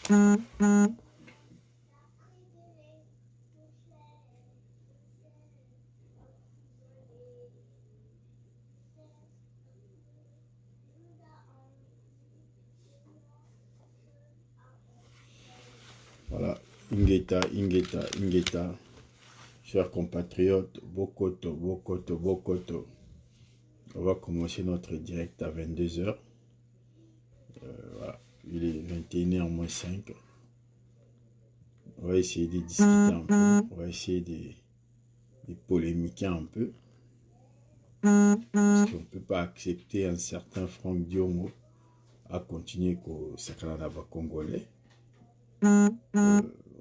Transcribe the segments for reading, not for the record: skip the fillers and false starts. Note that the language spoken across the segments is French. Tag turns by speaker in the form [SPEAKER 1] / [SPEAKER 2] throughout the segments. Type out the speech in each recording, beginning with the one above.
[SPEAKER 1] Voilà, Ingeta, Ingeta, Ingeta. Chers compatriotes, Bokoto, Bokoto, Bokoto. On va commencer notre direct à 22 h. Voilà, il est 21 h moins 5. On va essayer de discuter un peu. On va essayer de polémiquer un peu. Parce qu'on ne peut pas accepter un certain Franck Diongo à continuer qu'au Sakanadaba congolais. On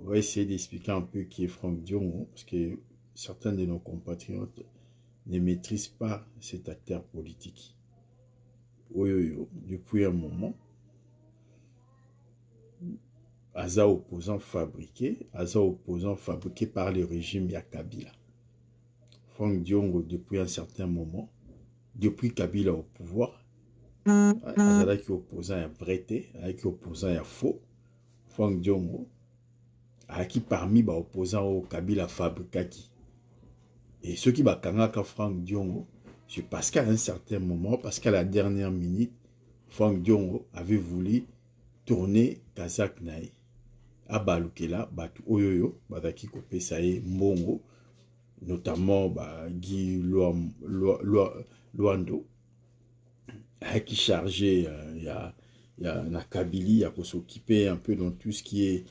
[SPEAKER 1] va essayer d'expliquer un peu qui est Franck Diongo, parce que certains de nos compatriotes ne maîtrisent pas cet acteur politique. Depuis un moment, Aza opposant fabriqué par le régime Yakabila. Franck Diongo, depuis un certain moment, depuis Kabila au pouvoir, Azala qui opposant à vrai, qui opposant à faux, Franck Diongo, qui parmi les opposants au Kabila fabriqué. Et ceux qui bakangaka Franck Diongo, c'est parce qu'à un certain moment, parce qu'à la dernière minute, Franck Diongo avait voulu tourner Kazakh Naï. À Balukela, Batu Oyoyo, Badaki Kopesaye Mbongo, notamment Guy Luando, qui chargé, il y a Nakabili, il faut s'occuper un peu dans tout ce qui est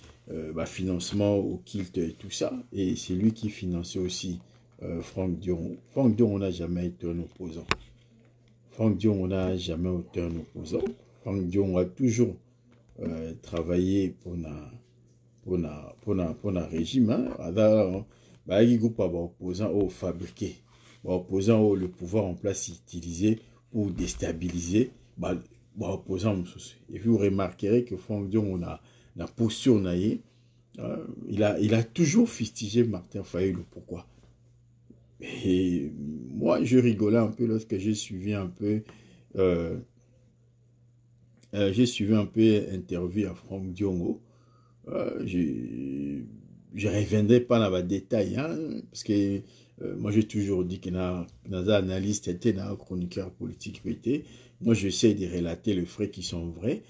[SPEAKER 1] financement au kilt et tout ça. Et c'est lui qui finançait aussi Franck Diongo. Franck Diongo n'a jamais été un opposant. Franck Diongo n'a jamais été un opposant. Franck Diongo a toujours travaillé pour un régime. Il y a opposants au fabriqué. Opposants au le pouvoir en place utilisé pour déstabiliser. Opposants. Et vous remarquerez que Franck Diongo a la posture il a toujours fustigé Martin Fayulu. Pourquoi? Et moi, je rigolais un peu lorsque j'ai suivi un peu interview à Franck Diongo. Je ne reviendrai pas dans les détails, parce que moi j'ai toujours dit que dans analyste était dans un chroniqueur politique. Moi j'essaie de relater les faits qui sont vrais.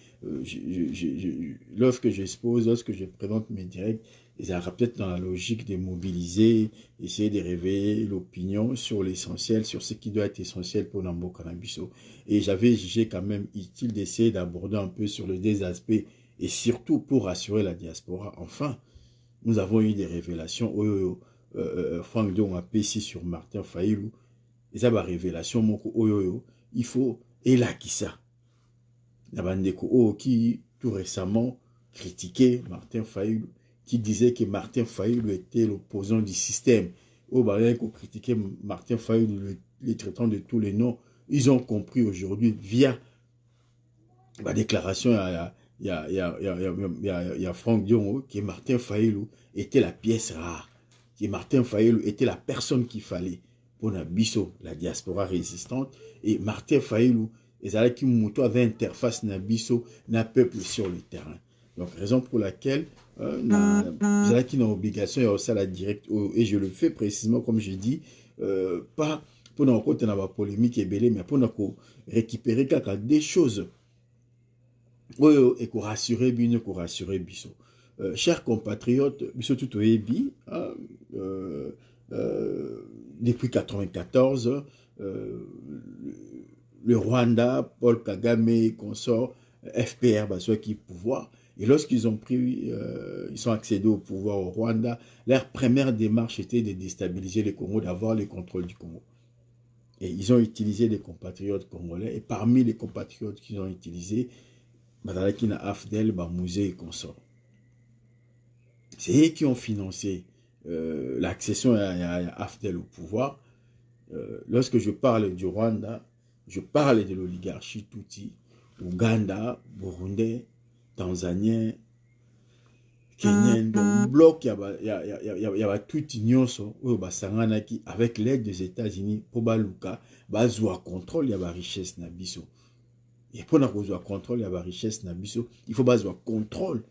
[SPEAKER 1] Lorsque j'expose, lorsque je présente mes directs, ils aura peut-être dans la logique de mobiliser, essayer de réveiller l'opinion sur l'essentiel, sur ce qui doit être essentiel pour Nambo Cannabiso. Et j'avais jugé quand même utile d'essayer d'aborder un peu sur les deux aspects, et surtout pour rassurer la diaspora. Enfin, nous avons eu des révélations. Franck Diongo a payé sur Martin Fayulu. Et ça va révélation. Il faut élakisa. Nabandeko qui tout récemment critiquait Martin Fayulu, qui disait que Martin Fayulu était l'opposant du système. Critiquait Martin Fayulu, les traitant de tous les noms. Ils ont compris aujourd'hui via la déclaration il y a Franck Diongo que Martin Fayulu était la pièce rare, que Martin Fayulu était la personne qu'il fallait pour la diaspora résistante, et Martin Fayulu avait interface na peuple sur le terrain. Donc raison pour laquelle qui n'a obligation à la directe, et je le fais précisément comme je dis, pas pour nous côté dans la polémique mais pour nous récupérer des choses. Et pour rassurer Bisso. Chers compatriotes, Bisso tout depuis 1994, le Rwanda, Paul Kagame, consort, FPR, qui pouvoir. Et lorsqu'ils ont pris, ils sont accédés au pouvoir au Rwanda, leur première démarche était de déstabiliser le Congo, d'avoir le contrôle du Congo. Et ils ont utilisé des compatriotes congolais. Et parmi les compatriotes qu'ils ont utilisés, Badalakina Afdel, Mouzé et consorts. C'est eux qui ont financé l'accession à Afdel au pouvoir. Lorsque je parle du Rwanda, je parle de l'oligarchie Tutsi, Ouganda, Burundais, Tanzanien, Kenyan, donc bloc, il y a tout Nyonso, avec l'aide des États-Unis, pour Baluka, Bazwa contrôle, il y a la richesse Nabiso. Et pour avoir contrôle, il y a la richesse Nabiso, il faut avoir contrôle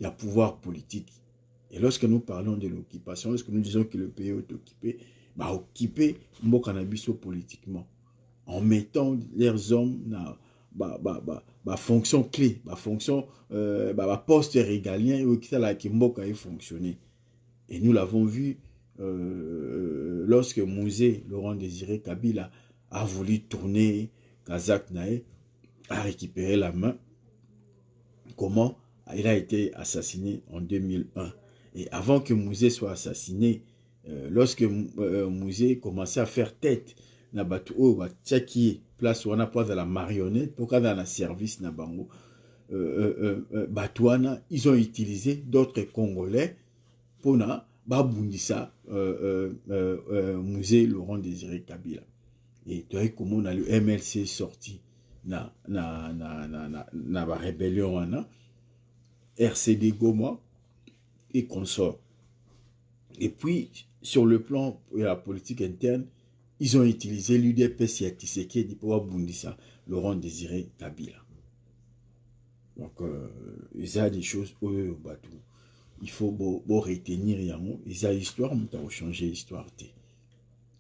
[SPEAKER 1] il y a pouvoir politique. Et lorsque nous parlons de l'occupation, lorsque nous disons que le pays est occupé, bah occupé mboka na biso politiquement, en mettant leurs hommes dans fonction clé, fonction poste régalien et qui la mboka a fonctionné. Et nous l'avons vu lorsque Mouzé, Laurent Désiré Kabila, a voulu tourner Kazakh Naé, a récupéré la main. Comment il a été assassiné en 2001. Et avant que Mouzé soit assassiné, lorsque Mouzé commençait à faire tête, na batu o ba tchaki place wana pas dans la marionnette pour dans la service na bango batuana ils ont utilisé d'autres Congolais pour na babundisa Mouzé Laurent Désiré Kabila. Et tu vois comment on a le MLC sorti na rébellion wana RCD Goma et consorts. Et puis sur le plan de la politique interne, ils ont utilisé l'UDPS et Tshisekedi pour abundisa Laurent Désiré Kabila. Donc il y a des choses il faut retenir yango, il y a l'histoire, on a changé l'histoire.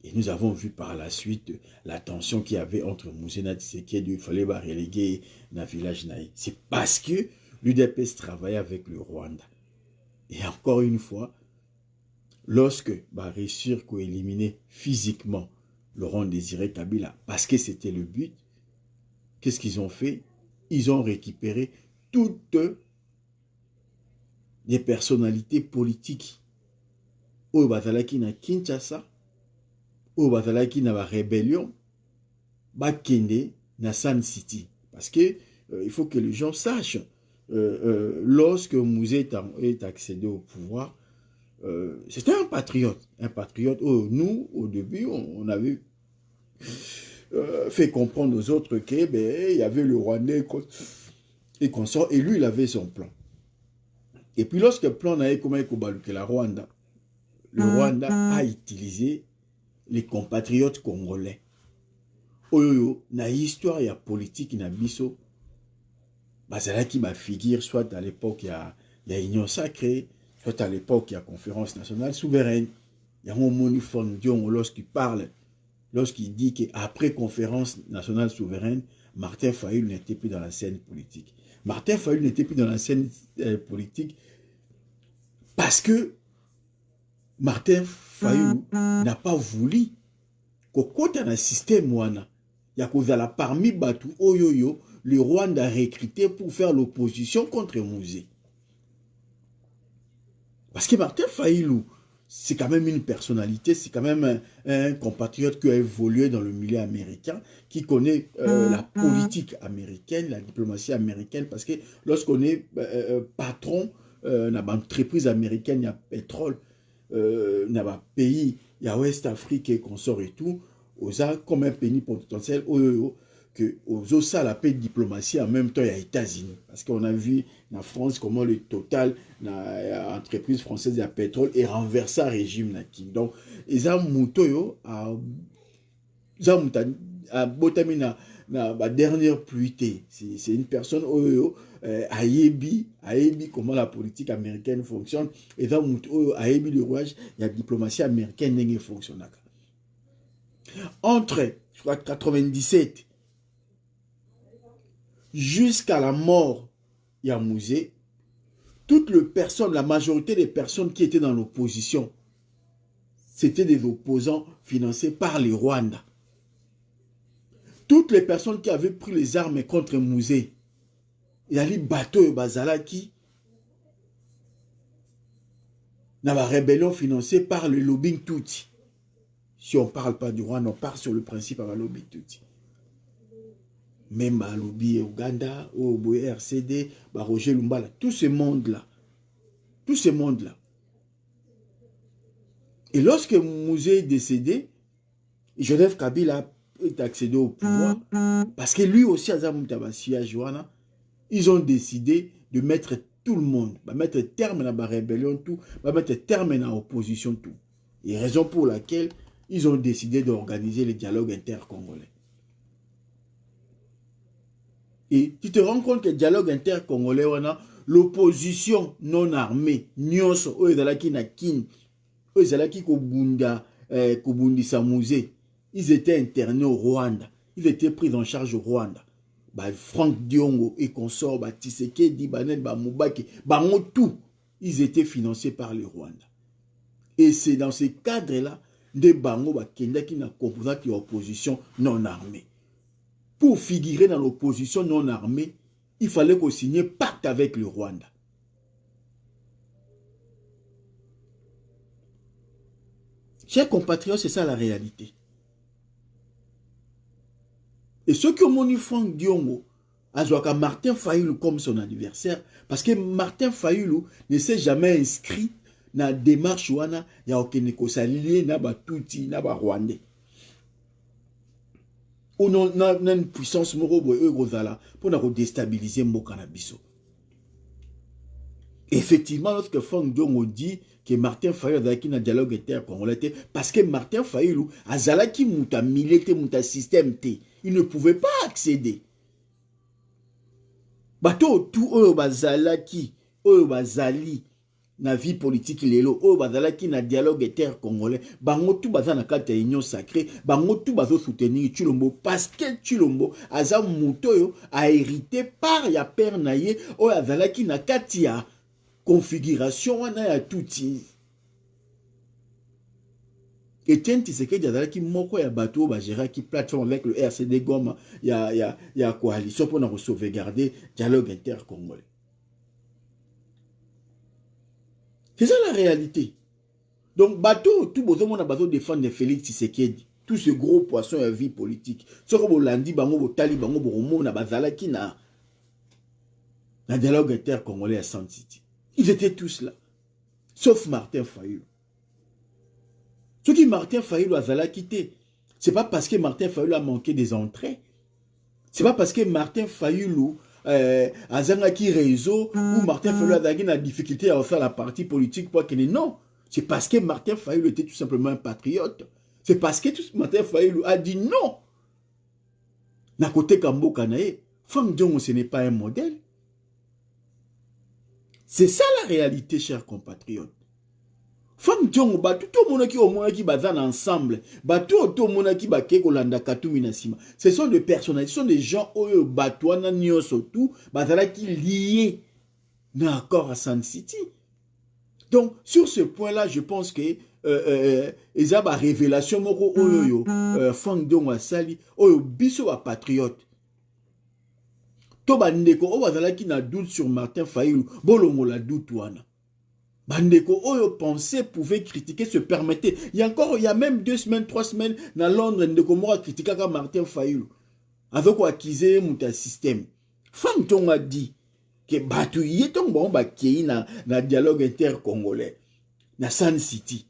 [SPEAKER 1] Et nous avons vu par la suite la tension qu'il y avait entre Mouzena Tshisekedi, il fallait reléguer dans le village Naï. C'est parce que l'UDPS travaillait avec le Rwanda. Et encore une fois, lorsque réussir à éliminer physiquement Laurent Désiré Kabila, parce que c'était le but, qu'est-ce qu'ils ont fait? Ils ont récupéré toutes les personnalités politiques au Bazalaki na Kinshasa, au Bazalaki na rébellion, Bakende na San City. Parce que il faut que les gens sachent, lorsque Mouzé est accédé au pouvoir, c'était un patriote. Un patriote. Nous, au début, on avait fait comprendre aux autres qu'il y avait le Rwandais et consort, et lui, il avait son plan. Et puis, lorsque le plan n'a comment que la Rwanda, le Rwanda a utilisé les compatriotes congolais. Oyoyo, na histoire, il y a politique, na biso, c'est là qui m'a figure, soit à l'époque, il y a Union Sacrée, soit à l'époque, il y a Conférence Nationale Souveraine. Il y a un uniforme lorsqu'il parle, lorsqu'il dit qu'après Conférence Nationale Souveraine, Martin Fayulu n'était plus dans la scène politique. Martin Fayulu n'était plus dans la scène politique parce que Martin Fayulu n'a pas voulu qu'au côté d'un système wana, il y a cause à parmi Batu Oyoyo, le Rwanda a recruté pour faire l'opposition contre Mouzé. Parce que Martin Fayulu, c'est quand même une personnalité, c'est quand même un compatriote qui a évolué dans le milieu américain, qui connaît la politique américaine, la diplomatie américaine, parce que lorsqu'on est patron d'une entreprise américaine, il y a pétrole, il y a pays, il y a Ouest Afrique et consort et tout, comme un pays potentiel, que aux ça la paix de diplomatie en même temps il y a États-Unis parce qu'on a vu en France comment le Total l'entreprise française de pétrole est renversé à régime donc ils ont mutoyo à botami na dernière pluie c'est une personne ayebi comment la politique américaine fonctionne et dans mutoyo ayebi le rouage il y a diplomatie américaine n'est fonctionne entre je crois 97 jusqu'à la mort Yamouzé, toutes les personnes, la majorité des personnes qui étaient dans l'opposition, c'était des opposants financés par les Rwandais. Toutes les personnes qui avaient pris les armes contre Mouzé, il y a les bateaux et Bazalaki, dans la rébellion financée par le lobbying Tutsi. Si on ne parle pas du Rwanda, on part sur le principe de lobbying Tutsi. Même à lobby Ouganda, au RCD, Roger Lumbala, tout ce monde-là. Tout ce monde-là. Et lorsque Mouzé est décédé, Joseph Kabila est accédé au pouvoir, parce que lui aussi, ils ont décidé de mettre tout le monde, mettre terme à la rébellion, tout, mettre terme à l'opposition, tout. Et raison pour laquelle ils ont décidé d'organiser le dialogue intercongolais. Et tu te rends compte que le dialogue intercongolais, l'opposition non armée, nyonso, oyo ezalaki na Kini, oyo ezalaki kobundisa musée, ils étaient internés au Rwanda, ils étaient pris en charge au Rwanda. Bah, Franck Diongo et consorts, bah, Tshisekedi, Banel, bah, Moubaki, bah, tout, ils étaient financés par le Rwanda. Et c'est dans ce cadre-là, des bango, bah, Kenda qui n'a composé qui opposition non armée. Pour figurer dans l'opposition non armée, il fallait qu'on signe pacte avec le Rwanda. Chers compatriotes, c'est ça la réalité. Et ceux qui ont moni Franck Diongo, Azouaka Martin Fayulu comme son adversaire, parce que Martin Fayulu ne s'est jamais inscrit dans la démarche wana ya okeneko salilié na ba touti na ba rwandais. Ou non na une puissance moro boy eurozala pour na déstabiliser mboka na biso. Effectivement, lorsque Franck Diongo dit que Martin Fayulu azalaki na dialogue inter-congolais, parce que Martin Fayulu azalaki muta milité muta système te, il ne pouvait pas accéder. Bato tout oyo bazalaki, oyo bazali na vie politique lelo, oyo bazalaki na dialogue inter-congolais, bango tout baza na kati ya union sacrée, bango tout bazo soutenir Tshilombo parce que Tshilombo aza muto oyo a hérité par ya père na ye, oyo azalaki na kati ya configuration wana ya touti. Etienne Tshisekedi azalaki moko ya bateau ba géraki plateforme avec le RCD Goma ya coalition pour na sauvegarder dialogue inter-congolais. C'est ça la réalité. Donc bateau tout besoin na bateau défendre Félix Tshisekedi, tout ce gros poisson à vie politique. Soko bolandi bango botali bango boromo na bazalaki na dialogue inter-congolais à Sun City. Ils étaient tous là, sauf Martin Fayulu. Ce qui Martin Fayulu a quitté, c'est pas parce que Martin Fayulu a manqué des entrées, c'est pas parce que Martin Fayulu a zangaki réseau ou Martin Fayulu a eu la difficulté à faire la partie politique pour qu'il non, c'est parce que Martin Fayulu était tout simplement un patriote. C'est parce que Martin Fayulu a dit non. Na côté Kambo Kanae, Franck Diongo ce n'est pas un modèle. C'est ça la réalité, chers compatriotes. Franck Diongo, tout le monde qui bazan ensemble, tout le monde qui bake kolanda Katumi Nasima. Ce sont des personnalités, ce sont des gens oyo batouana nyoso tout, bazala qui liés dans l'accord à Sun City. Donc sur ce point-là, je pense que ils ont révélation moko oyo Franck Diongo asali oyo biso ba patriote. To bandeko o bazala qui na doute sur Martin Fayulu, bolongo la doute wana. Bandeko oyo pensait pouvait critiquer, se permettait. Il y a même 2 semaines, 3 semaines, dans Londres, Ndeko Mora critiquait Martin Fayulu. Avec quoi acquisé mon système. Franck Diongo a dit que batu yeton bon ba kei na dialogue inter-congolais. Na Sun City.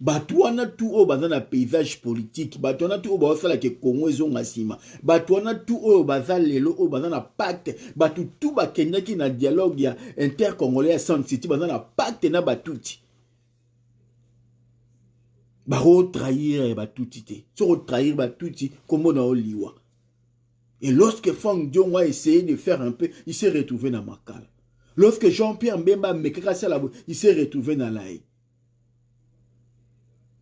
[SPEAKER 1] Batu wana tout au bazan na paysage politique. Batu wana tout au bazan la ke Congo ezonga sima. Batu wana tout au bazan lelo au bazan na pacte. Batu tout ba kenda ki na dialogue ya inter-congolais à Sun City bazan na pacte na batuti. Ba trahir batuti te. So trahir batuti comme na oliwa. Et lorsque Franck Diongo a essayé de faire un peu, il s'est retrouvé dans Makala. Lorsque Jean-Pierre Mbemba Mekaka il s'est retrouvé dans l'Aïe.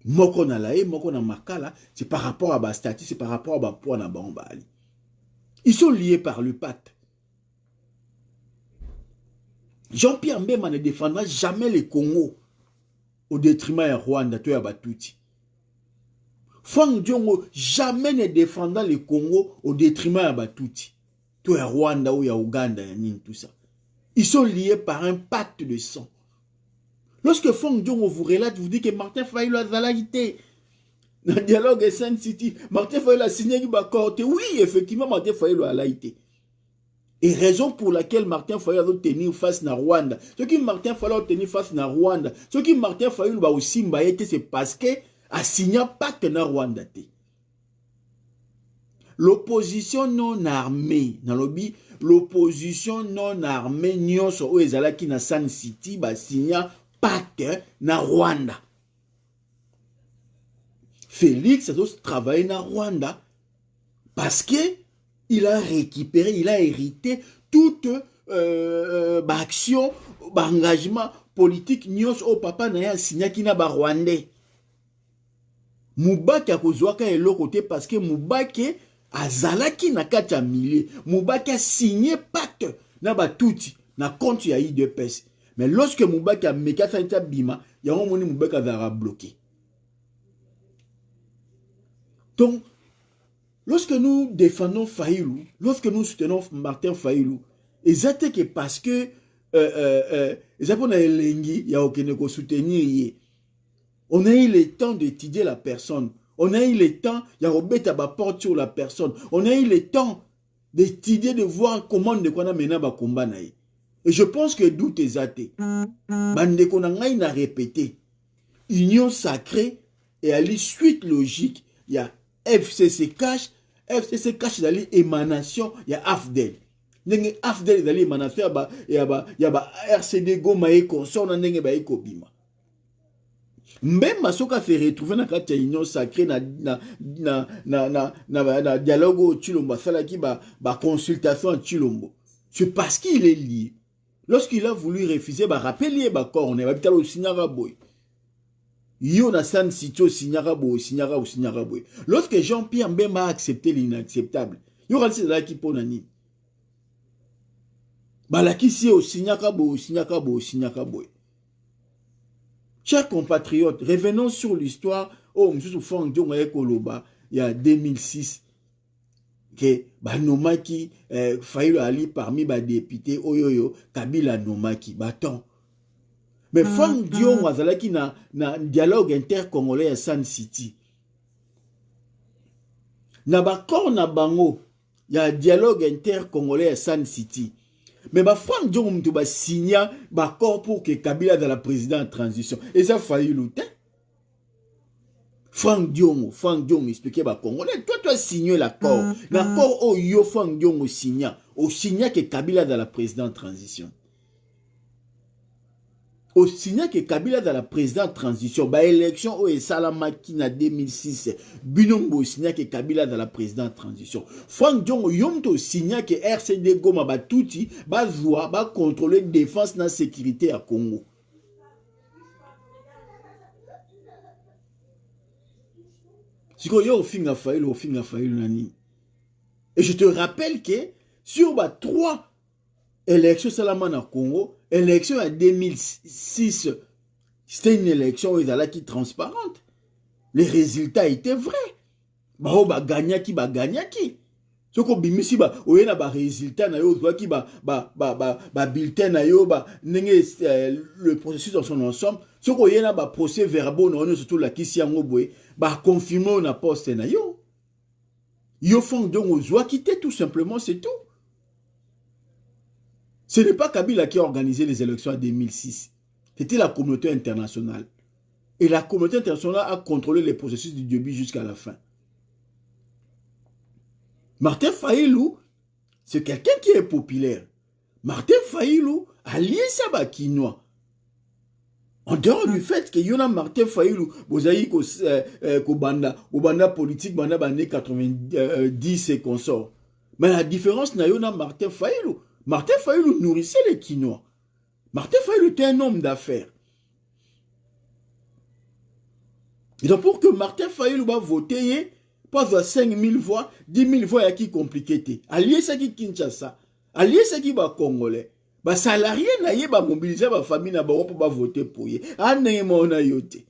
[SPEAKER 1] Moko na lae, moko na makala, c'est par rapport à ba statut, c'est par rapport à ba poids na bambali. Ils sont liés par le pacte. Jean-Pierre Mbemba ne défendra jamais le Congo au détriment de Rwanda, to ya batuti. Franck Diongo jamais ne défendra le Congo au détriment de batuti. To ya Rwanda ou ya Uganda, ya nini, tout ça. Ils sont liés par un pacte de sang. Lorsque Franck Diongo vous relate, vous dit que Martin Fayulu a zalaïté. Dans le dialogue Sun City, Martin Fayulu a signé du accord. Oui, effectivement, Martin Fayulu a laïté. Et raison pour laquelle Martin Fayulu a tenu face à Rwanda. Ce qui Martin Fayulu a tenu face à Rwanda, ce qui Martin Fayulu a aussi mbaïté, c'est parce que a signé un pacte na Rwanda. L'opposition non armée, dans lobby, l'opposition non armée, nyonso o ezalaki na Sun City, ba signé pacte na Rwanda. Félix a travaillé na Rwanda parce que il a récupéré, il a hérité toute action, engagement politique, nyos au papa na ya signaki na ba Rwandais. Moubaki akozwaka eloko te parce que Moubaki azalaki na kati ya milieu. Moubaki a signé pacte na batuti na compte ya IDPS. Mais lorsque Moubaki a mekasa ta bima, ya moni Moubaki a bloqué. Donc, lorsque nous défendons Fayulu, lorsque nous soutenons Martin Fayulu, exactement que parce que on a eu le temps d'étudier la personne. On a eu le temps, il y a Robert porte sur la personne. On a eu le temps d'étudier, de voir comment on a mené le combat. Et je pense que d'où tes athées. Bande qu'on a répété. Union sacrée et à la suite logique, il y a FCC cash, il y a l'émanation, il y a AFDEL. Nenge AFDEL il y a l'émanation, il y a RCD Goma et consort, il y a Ekobima. Même Masoka fait retrouver dans la union sacrée na dialogue au Chilombo, ça qui ba consultation à Chilombo. C'est parce qu'il est lié. Lorsqu'il a voulu refuser, ba rappeler ba corps, on est habité au Signara Boy. Yo na san sitio Signara Boy. Lorsque Jean-Pierre Mbemba a accepté l'inacceptable, yo reste là qui ponani. Ba la qui si au Signara Boy. Chers compatriotes, revenons sur l'histoire. Oh, M. Fang Diong Koloba, il y a 2006, que Nomaki Fayulu Ali parmi les députés, Oyoyo, Kabila Nomaki, Baton. Mais Fang Diong Wazalaki na dialogue intercongolais à San City. Na bakor na bango, il y a dialogue intercongolais à San City. Mais Franck Diong a signé un accord pour que Kabila dans la présidente en transition. Et ça a failli lutter. Franck Diong expliquait aux Congolais. Toi, tu as signé l'accord. L'accord où yo Franck Diong signé que Kabila dans la présidente en transition. Au signé que Kabila dans la présidente transition, bah élection au Salamaki en 2006, Binombo signé que Kabila dans la présidente transition. Franck Diong yomto signé que RCD Goma ba touti ba joie ba contrôler défense na sécurité à Congo. Si ko yo finga Fayulu nani. Et je te rappelle que sur ba 3 élections Salaman à Congo, élection en 2006, c'était une élection qui transparente. Les résultats étaient vrais. Bah gagnaki. Ce qu'on bimisi ba résultat na yo qui bulletin na yo le processus dans son ensemble. Ce qu'on yena ba procès verbal na surtout la kisi yango boye confirmer na poste na yo. Yo font donc aux quitter tout simplement, c'est tout. Ce n'est pas Kabila qui a organisé les élections en 2006. C'était la communauté internationale. Et la communauté internationale a contrôlé les processus du début jusqu'à la fin. Martin Fayulu, c'est quelqu'un qui est populaire. Martin Fayulu a lié ça à Kinois. En dehors du fait que Yona Martin Fayulu, vous avez banda politique, banda 90 et consorts. Mais la différence, n'a Yona Martin Fayulu. Martin Fayulu nourrissait les Quinois. Martin Fayulu était un homme d'affaires. Et donc pour que Martin Fayulu va voter, pas à 5 000 voix, 10 000 voix, il y a qui compliqué. Allié ça qui Kinshasa, allié ça qui va Congolais. Bah salarié na yé ba mobiliser ba famille na ba pour ba voter pour yé. Ané mo na yoté.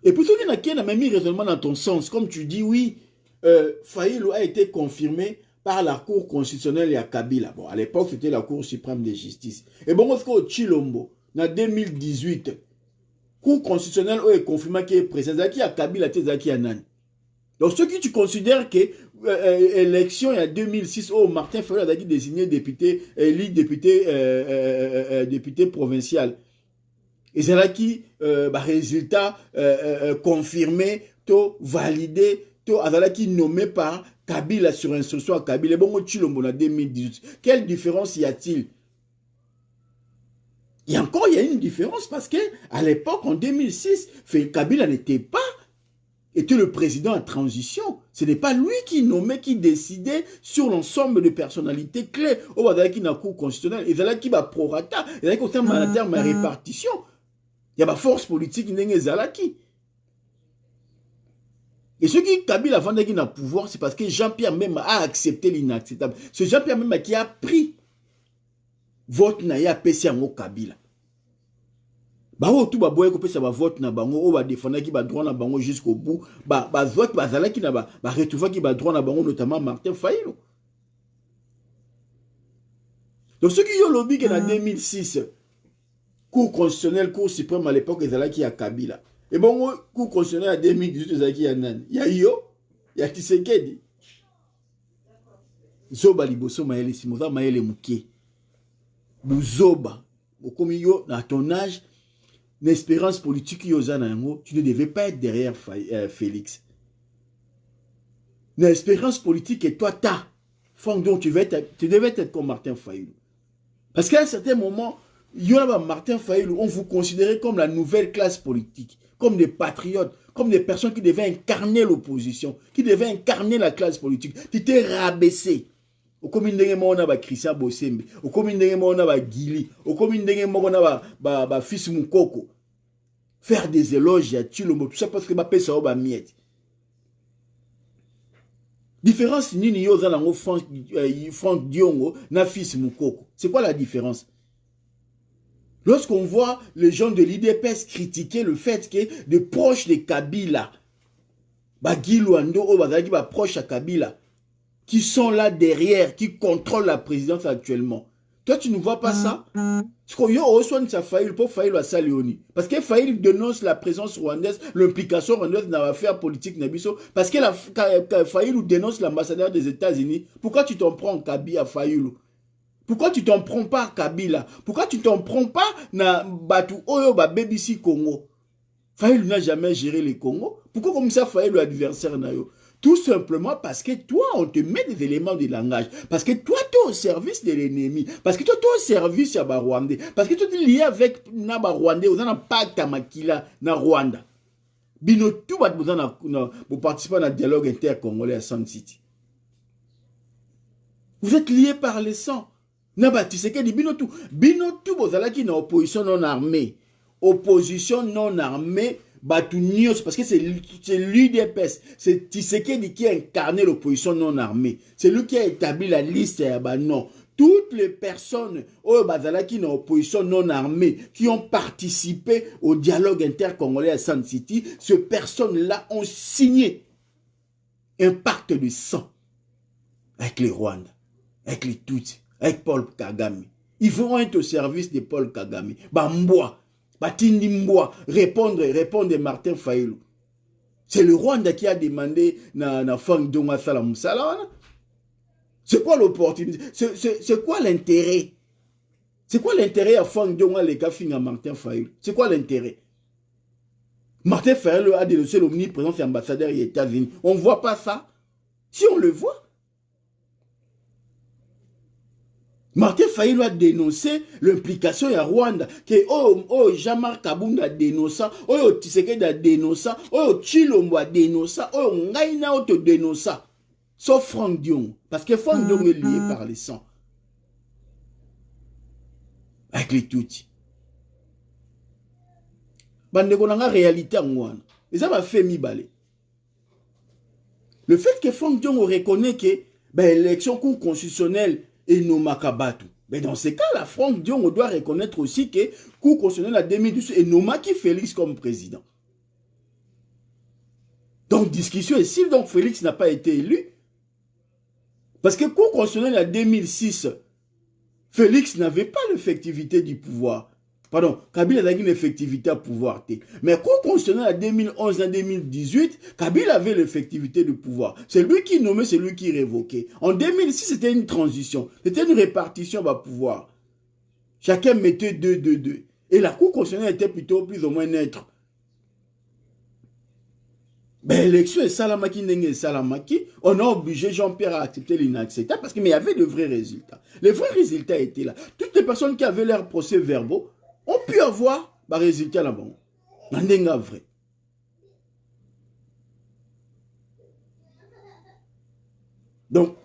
[SPEAKER 1] Et puis, tu as même mis raisonnement dans ton sens. Comme tu dis, oui, Fayulu a été confirmé par la Cour constitutionnelle à Kabila. Bon, à l'époque, c'était la Cour suprême de justice. Et bon, au Chilombo, en 2018, Cour constitutionnelle a confirmé qu'il est président à Kabila, Tezaki Anan. Donc, ceux qui tu considères que élection en 2006, oh, Martin Fayulu a désigné député, élu député provincial. Et c'est là qui, résultat confirmé, to validé, to azala qui nommé par Kabila sur instruction à Kabila. Bon, Chilombo en 2018. Quelle différence y a-t-il? Il y a une différence parce que à l'époque, en 2006, Kabila n'était pas, était le président en transition. Ce n'est pas lui qui nommait, qui décidait sur l'ensemble de personnalités clés. Au Bazala qui n'a cour constitutionnel, et Zala qui va prorata, et Zala qui au terme de répartition. Il y a une force politique qui n'est pas qui. Et ce qui Kabila avant qui n'a pouvoir, c'est parce que Jean-Pierre même a accepté l'inacceptable. C'est Jean-Pierre même qui a pris vote na ya pesi yango Kabila. Bao tout ba boye ko pesa ba vote na bango o ba défendre qui ba droit na bango jusqu'au bout. Ba vote ba zala qui na ba retrouver qui ba droit na bango notamment Martin Fayulu. Donc ceux qui ont lobby que en 2006 Cour constitutionnelle, Cour suprême à l'époque ils allaient qui a Kabila. Et bon Cour constitutionnelle en 2018 ils allaient qui a nan. Il y a Yo, il y a Tshisekedi. Zoba liboso maele simoza maele mukie. Buzoba, comme yo à ton âge, l'espérance politique tu ne devais pas être derrière Félix. L'espérance politique et toi t'as. Donc tu devais être comme Martin Fayulu. Parce qu'à un certain moment, Martin Fayulu, on vous considérait comme la nouvelle classe politique, comme des patriotes, comme des personnes qui devaient incarner l'opposition, qui devaient incarner la classe politique. Tu t'es rabaissé. Au commune de Mona ba Christian Bosembe, au commune de Mona ba Gili, au commune de Mona ba fils Mukoko. Faire des éloges à Chilombo, tout ça parce que ba pesa ba miette. Différence nini yo za nango Franck Diongo na fils Mukoko. C'est quoi la différence? Lorsqu'on voit les gens de l'IDPS critiquer le fait que de proches de Kabila, ba Giluando o bazaki ba proche à Kabila, qui sont là derrière, qui contrôlent la présidence actuellement. Toi, tu ne vois pas ça? Parce qu'il y a aussi un Fayulu pour Fayulu à Salioni. Parce que Fayulu dénonce la présence rwandaise, l'implication rwandaise dans l'affaire politique Nabiso. Parce que Fayulu dénonce l'ambassadeur des États-Unis. Pourquoi tu t'en prends Kabila à Fayulu? Pourquoi tu t'en prends pas à Kabila? Pourquoi tu t'en prends pas na Batu Oyo ba BBC Congo? Fayulu n'a jamais géré les Congo. Pourquoi comme ça Fayulu l'adversaire nayo? Tout simplement parce que toi, on te met des éléments de langage. Parce que toi, tu es au service de l'ennemi. Parce que toi, tu es au service de Rwandais. Parce que toi, tu es lié avec Naba Rwandais. Vous n'avez pas de Makila na Rwanda. Bino tout va vous participer à un dialogue intercongolais à Sun City. Vous êtes liés par le sang. Naba, tu sais que Bino tout, vous allez qui une opposition non armée. Opposition non armée. Parce que c'est l'UDPS, c'est Tshisekedi qui a incarné l'opposition non armée. C'est lui qui a établi la liste. Non. Toutes les personnes qui sont en opposition non armée, qui ont participé au dialogue intercongolais à Sun City, ces personnes-là ont signé un pacte de sang avec les Rwandais, avec les Tutsis, avec Paul Kagame. Ils vont être au service de Paul Kagame. Bamboa. Batindi Mboa, répondre Martin Fayulu. C'est le Rwanda qui a demandé na Franck Diongo Salam Salam. C'est quoi l'opportunité? C'est quoi l'intérêt? C'est quoi l'intérêt à Franck Diongo les gars à Martin Fayulu? C'est quoi l'intérêt? Martin Fayulu a dénoncé l'omniprésence de l'ambassadeur des États-Unis. On ne voit pas ça? Si on le voit. Martin Fayulu a dénoncé l'implication de Rwanda. Que Jean-Marc Kabunda a dénoncé, Tshisekedi a dénoncé, Chilombo a dénoncé, Ngaina a dénoncé. Sauf Franck Diongo. Parce que Franck Diongo est lié par les sangs. Avec les Tutsis. Bande qu'on a une réalité en Rwanda. Et ça m'a fait mi-balé. Le fait que Franck Diongo reconnaît que l'élection cour constitutionnelle et nos Makabatu. Mais dans ces cas-là, Franck Diongo doit reconnaître aussi que Cour constitutionnelle à 2012 et Noma qui Félix comme président. Donc, discussion est si donc Félix n'a pas été élu. Parce que Cour constitutionnelle à 2006, Félix n'avait pas l'effectivité du pouvoir. Pardon, Kabila avait une effectivité à pouvoir. Mais Cour constitutionnelle à 2011 à 2018, Kabila avait l'effectivité du pouvoir. C'est lui qui nommait, c'est lui qui révoquait. En 2006, c'était une transition. C'était une répartition de pouvoir. Chacun mettait 2. Et la Cour constitutionnelle était plutôt plus ou moins neutre. L'élection est Salamaki, on a obligé Jean-Pierre à accepter l'inacceptable parce qu'il y avait de vrais résultats. Les vrais résultats étaient là. Toutes les personnes qui avaient leurs procès-verbaux ont pu avoir des résultats là-bas. Vrai. Donc,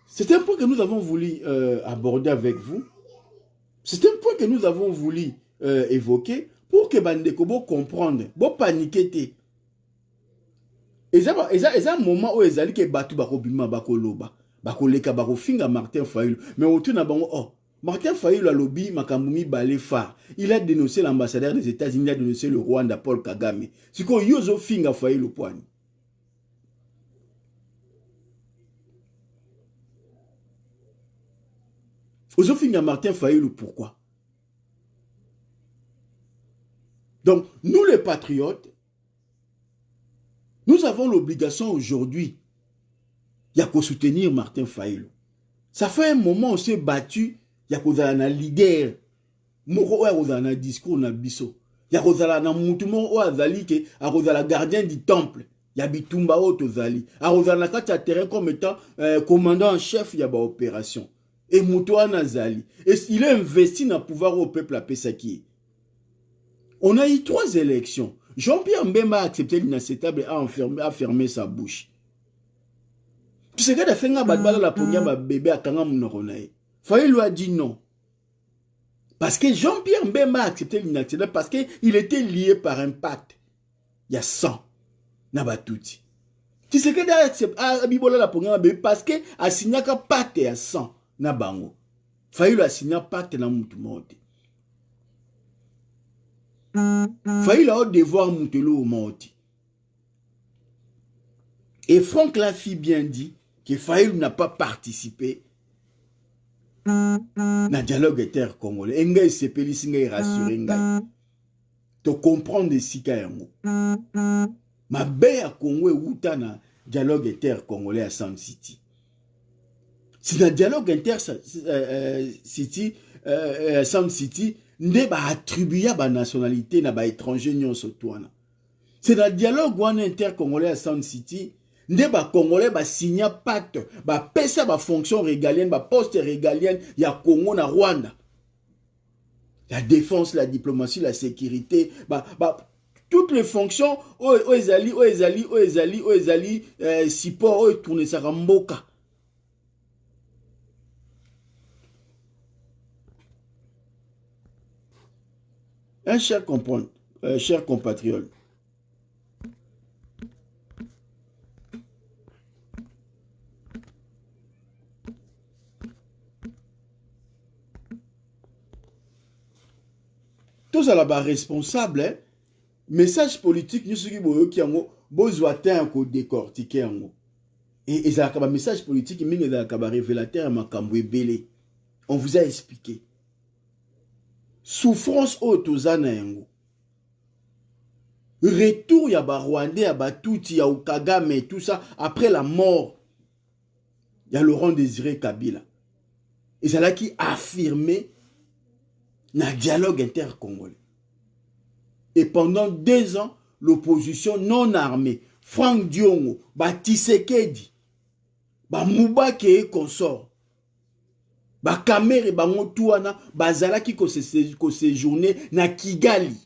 [SPEAKER 1] c'est un point que nous avons voulu aborder avec vous. C'est un point que nous avons voulu évoquer pour que Bandeko bo comprendre, bo paniquer. Et ça un moment où ils allaient que batu bako bima bako loba, bako leka bako finga Martin Fayulu. Mais autour na bango oh Martin Fayulu a lobby makamumi balé phare. Il a dénoncé l'ambassadeur des États-Unis, il a dénoncé le Rwanda Paul Kagame. C'est quoi yozo finga Fayulu poani. Ozo finga Martin Fayulu pourquoi? Donc nous les patriotes, nous avons l'obligation aujourd'hui de soutenir Martin Fayulu. Ça fait un moment on s'est battu, il y a un leader, moko un discours na biso. Il y a un moutumo o azali ke a gardien du temple. Il y a bitumba o tozali. A na kati terrain comme étant commandant en chef il y a ba opération. Et Moutoua Nazali. Et il a investi dans le pouvoir au peuple à Pesaki. On a eu 3 élections. Jean-Pierre Mbemba a accepté l'inacceptable et a fermé sa bouche. Tu sais qu'il a fait un badbala la première bébé à Kanga Mounokonae. Fayulu a dit non. Parce que Jean-Pierre Mbemba a accepté l'inacceptable parce qu'il était lié par un pacte. Il y a 100. Nabatouti. Tu sais qu'il a accepté la première bébé parce qu'il a signé un pacte à 100. Nabango. Fayulu a signé un pacte na Moutumonte. Fayulu a devoir Moutelo au Monti. Et Franck Lafi bien dit que Fayulu n'a pas participé dans le dialogue inter-congolais. Enga sepeli singa i rassurer ngai. To comprendre de sika yango. Ma be ya Congo euta na dialogue inter-congolais à Sound City. Si dans le dialogue inter-city, Sound City, nde ba attribuer ba nationalité na ba étranger nyonso twana. C'est dans le dialogue inter-congolais à Sound City, nde ba congolais ba signa pacte, ba pesa ba fonction régalienne, ba poste régalienne ya Congo na Rwanda. La défense, la diplomatie, la sécurité, toutes les fonctions ezali support tourner sa ramboka. Un cher compatriote, tous à la responsable, hein? Message politique, nous sommes qui ont besoin de décortiquer. Et ça a un message politique, mais il y a un révélateur, on vous a expliqué. Souffrance autozana yango. Retour ya ba Rwandais, ya ba Tutsi, ya Kagame, tout ça, après la mort, il y a Laurent Désiré Kabila. Et c'est là qui affirmait na dialogue inter-congolais. Et pendant 2 ans, l'opposition non armée, Franck Diongo, ba Tshisekedi, ba Moubake consort, ba Kamere ba Moutouana, ba Zalaki ko séjourné na Kigali.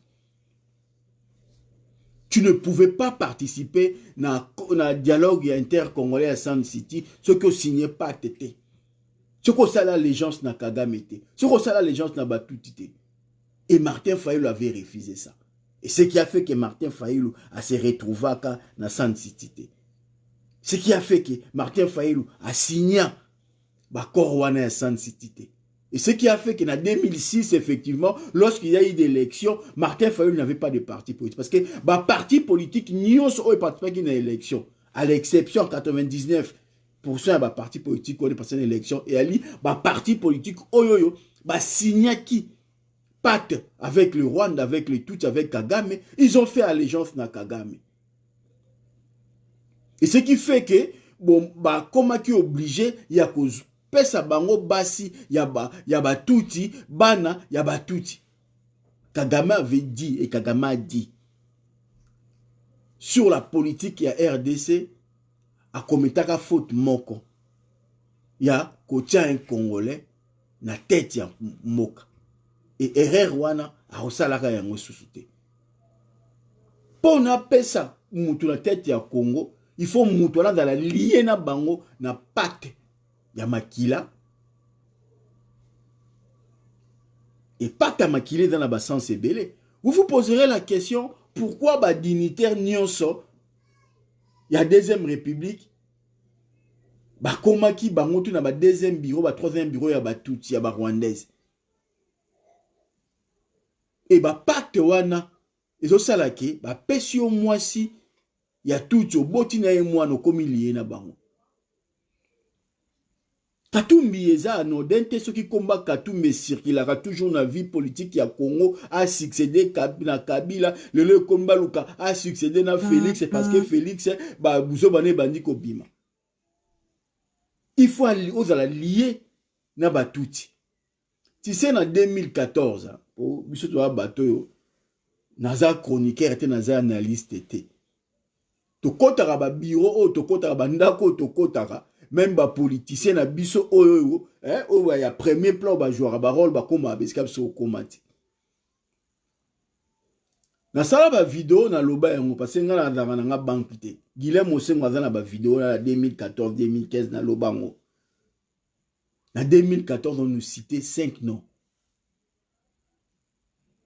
[SPEAKER 1] Tu ne pouvais pas participer na dialogue inter-congolais à Sound City, ce que signé pas tété. Ce que ça l'allégeance na Kagame té. Ce que ça l'allégeance na Batuti. Et Martin Fayulu avait refusé ça. Et ce qui a fait que Martin Fayulu a se retrouvé na Sound City. Ce qui a fait que Martin Fayulu a signé Korwana à Sound City. Et ce qui a fait qu'en 2006, effectivement, lorsqu'il y a eu des élections, Martin Fayulu n'avait pas de parti politique. Parce que parti politique, n'y a pas participé à une élection. À l'exception, 99% de parti politique, on est passé à une élection. Et ali, parti politique, oyoyo, signé qui pacte avec le Rwanda, avec les Tutsis, avec Kagame, ils ont fait allégeance à Kagame. Et ce qui fait que, comment qui est obligé, il y a cause. Pesa bango basi, yaba Tutsi, bana, yaba Tutsi. Kagame avait dit, et Kagame a dit, sur la politique, il y a RDC, a commetaka faute moko. Il y a kotia un Congolais, na tête ya moka. Et erreur wana, a osalaka yango susute. Pona pesa, mutu na tête ya Congo, il faut mutuana dans la lié na bango na pacte ya makila. Et pacte ya makila dans la sens ebele. Vous vous poserez la question, pourquoi ba dignitaire nyonso ya deuxième république ba komaki bango tu na ba deuxième bureau, ba troisième bureau ya ba Tutsi ya ba rwandaise. Et ba pacte wana ezo salaki ba pesi yo mwasi ya Tutsi oboti na ye mwana komi lié na bango. Katumbi eza anodin te soki komba Katumbi circulera toujours na vie politique ya Congo a succédé na Kabila lelo komba luka a succédé na Félix parce que Félix ba buzo bane bandi ko bima. Il faut ozala lié na Batouti. Tu sais na 2014 po biso to bato yo naza chroniqueur te naza analyste te. To kotaka ba bureau o to kotaka ba ndako to kotaka même ba politicien na biso oyo o ya premier plan ba joueur ba rôle ba koma beska biso komati. Na sala ba vidéo na loba yango parce que nga na nga banque te. Guilhem Osengo aza na ba vidéo na 2014 2015 na loba ngo. En 2014 on nous citait 5 noms.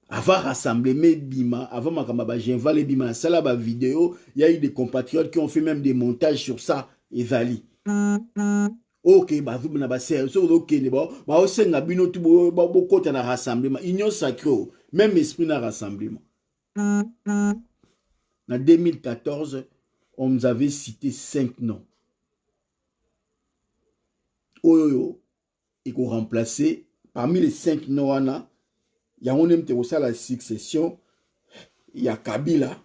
[SPEAKER 1] Avant rassemblement Bima, avant Makamba Genval et Bima, ça là ba vidéo, il y a eu des compatriotes qui ont fait même des montages sur ça et Vali. Ok, bah vous na ba sérieux, ok ne ba osenga bino tu bo kota na rassemblement, union sacrée, même esprit na rassemblement. En 2014, on nous avait cité 5 noms. Oyoyo, et qu'on remplaçait parmi les 5 noms il y a la succession, il y a Kabila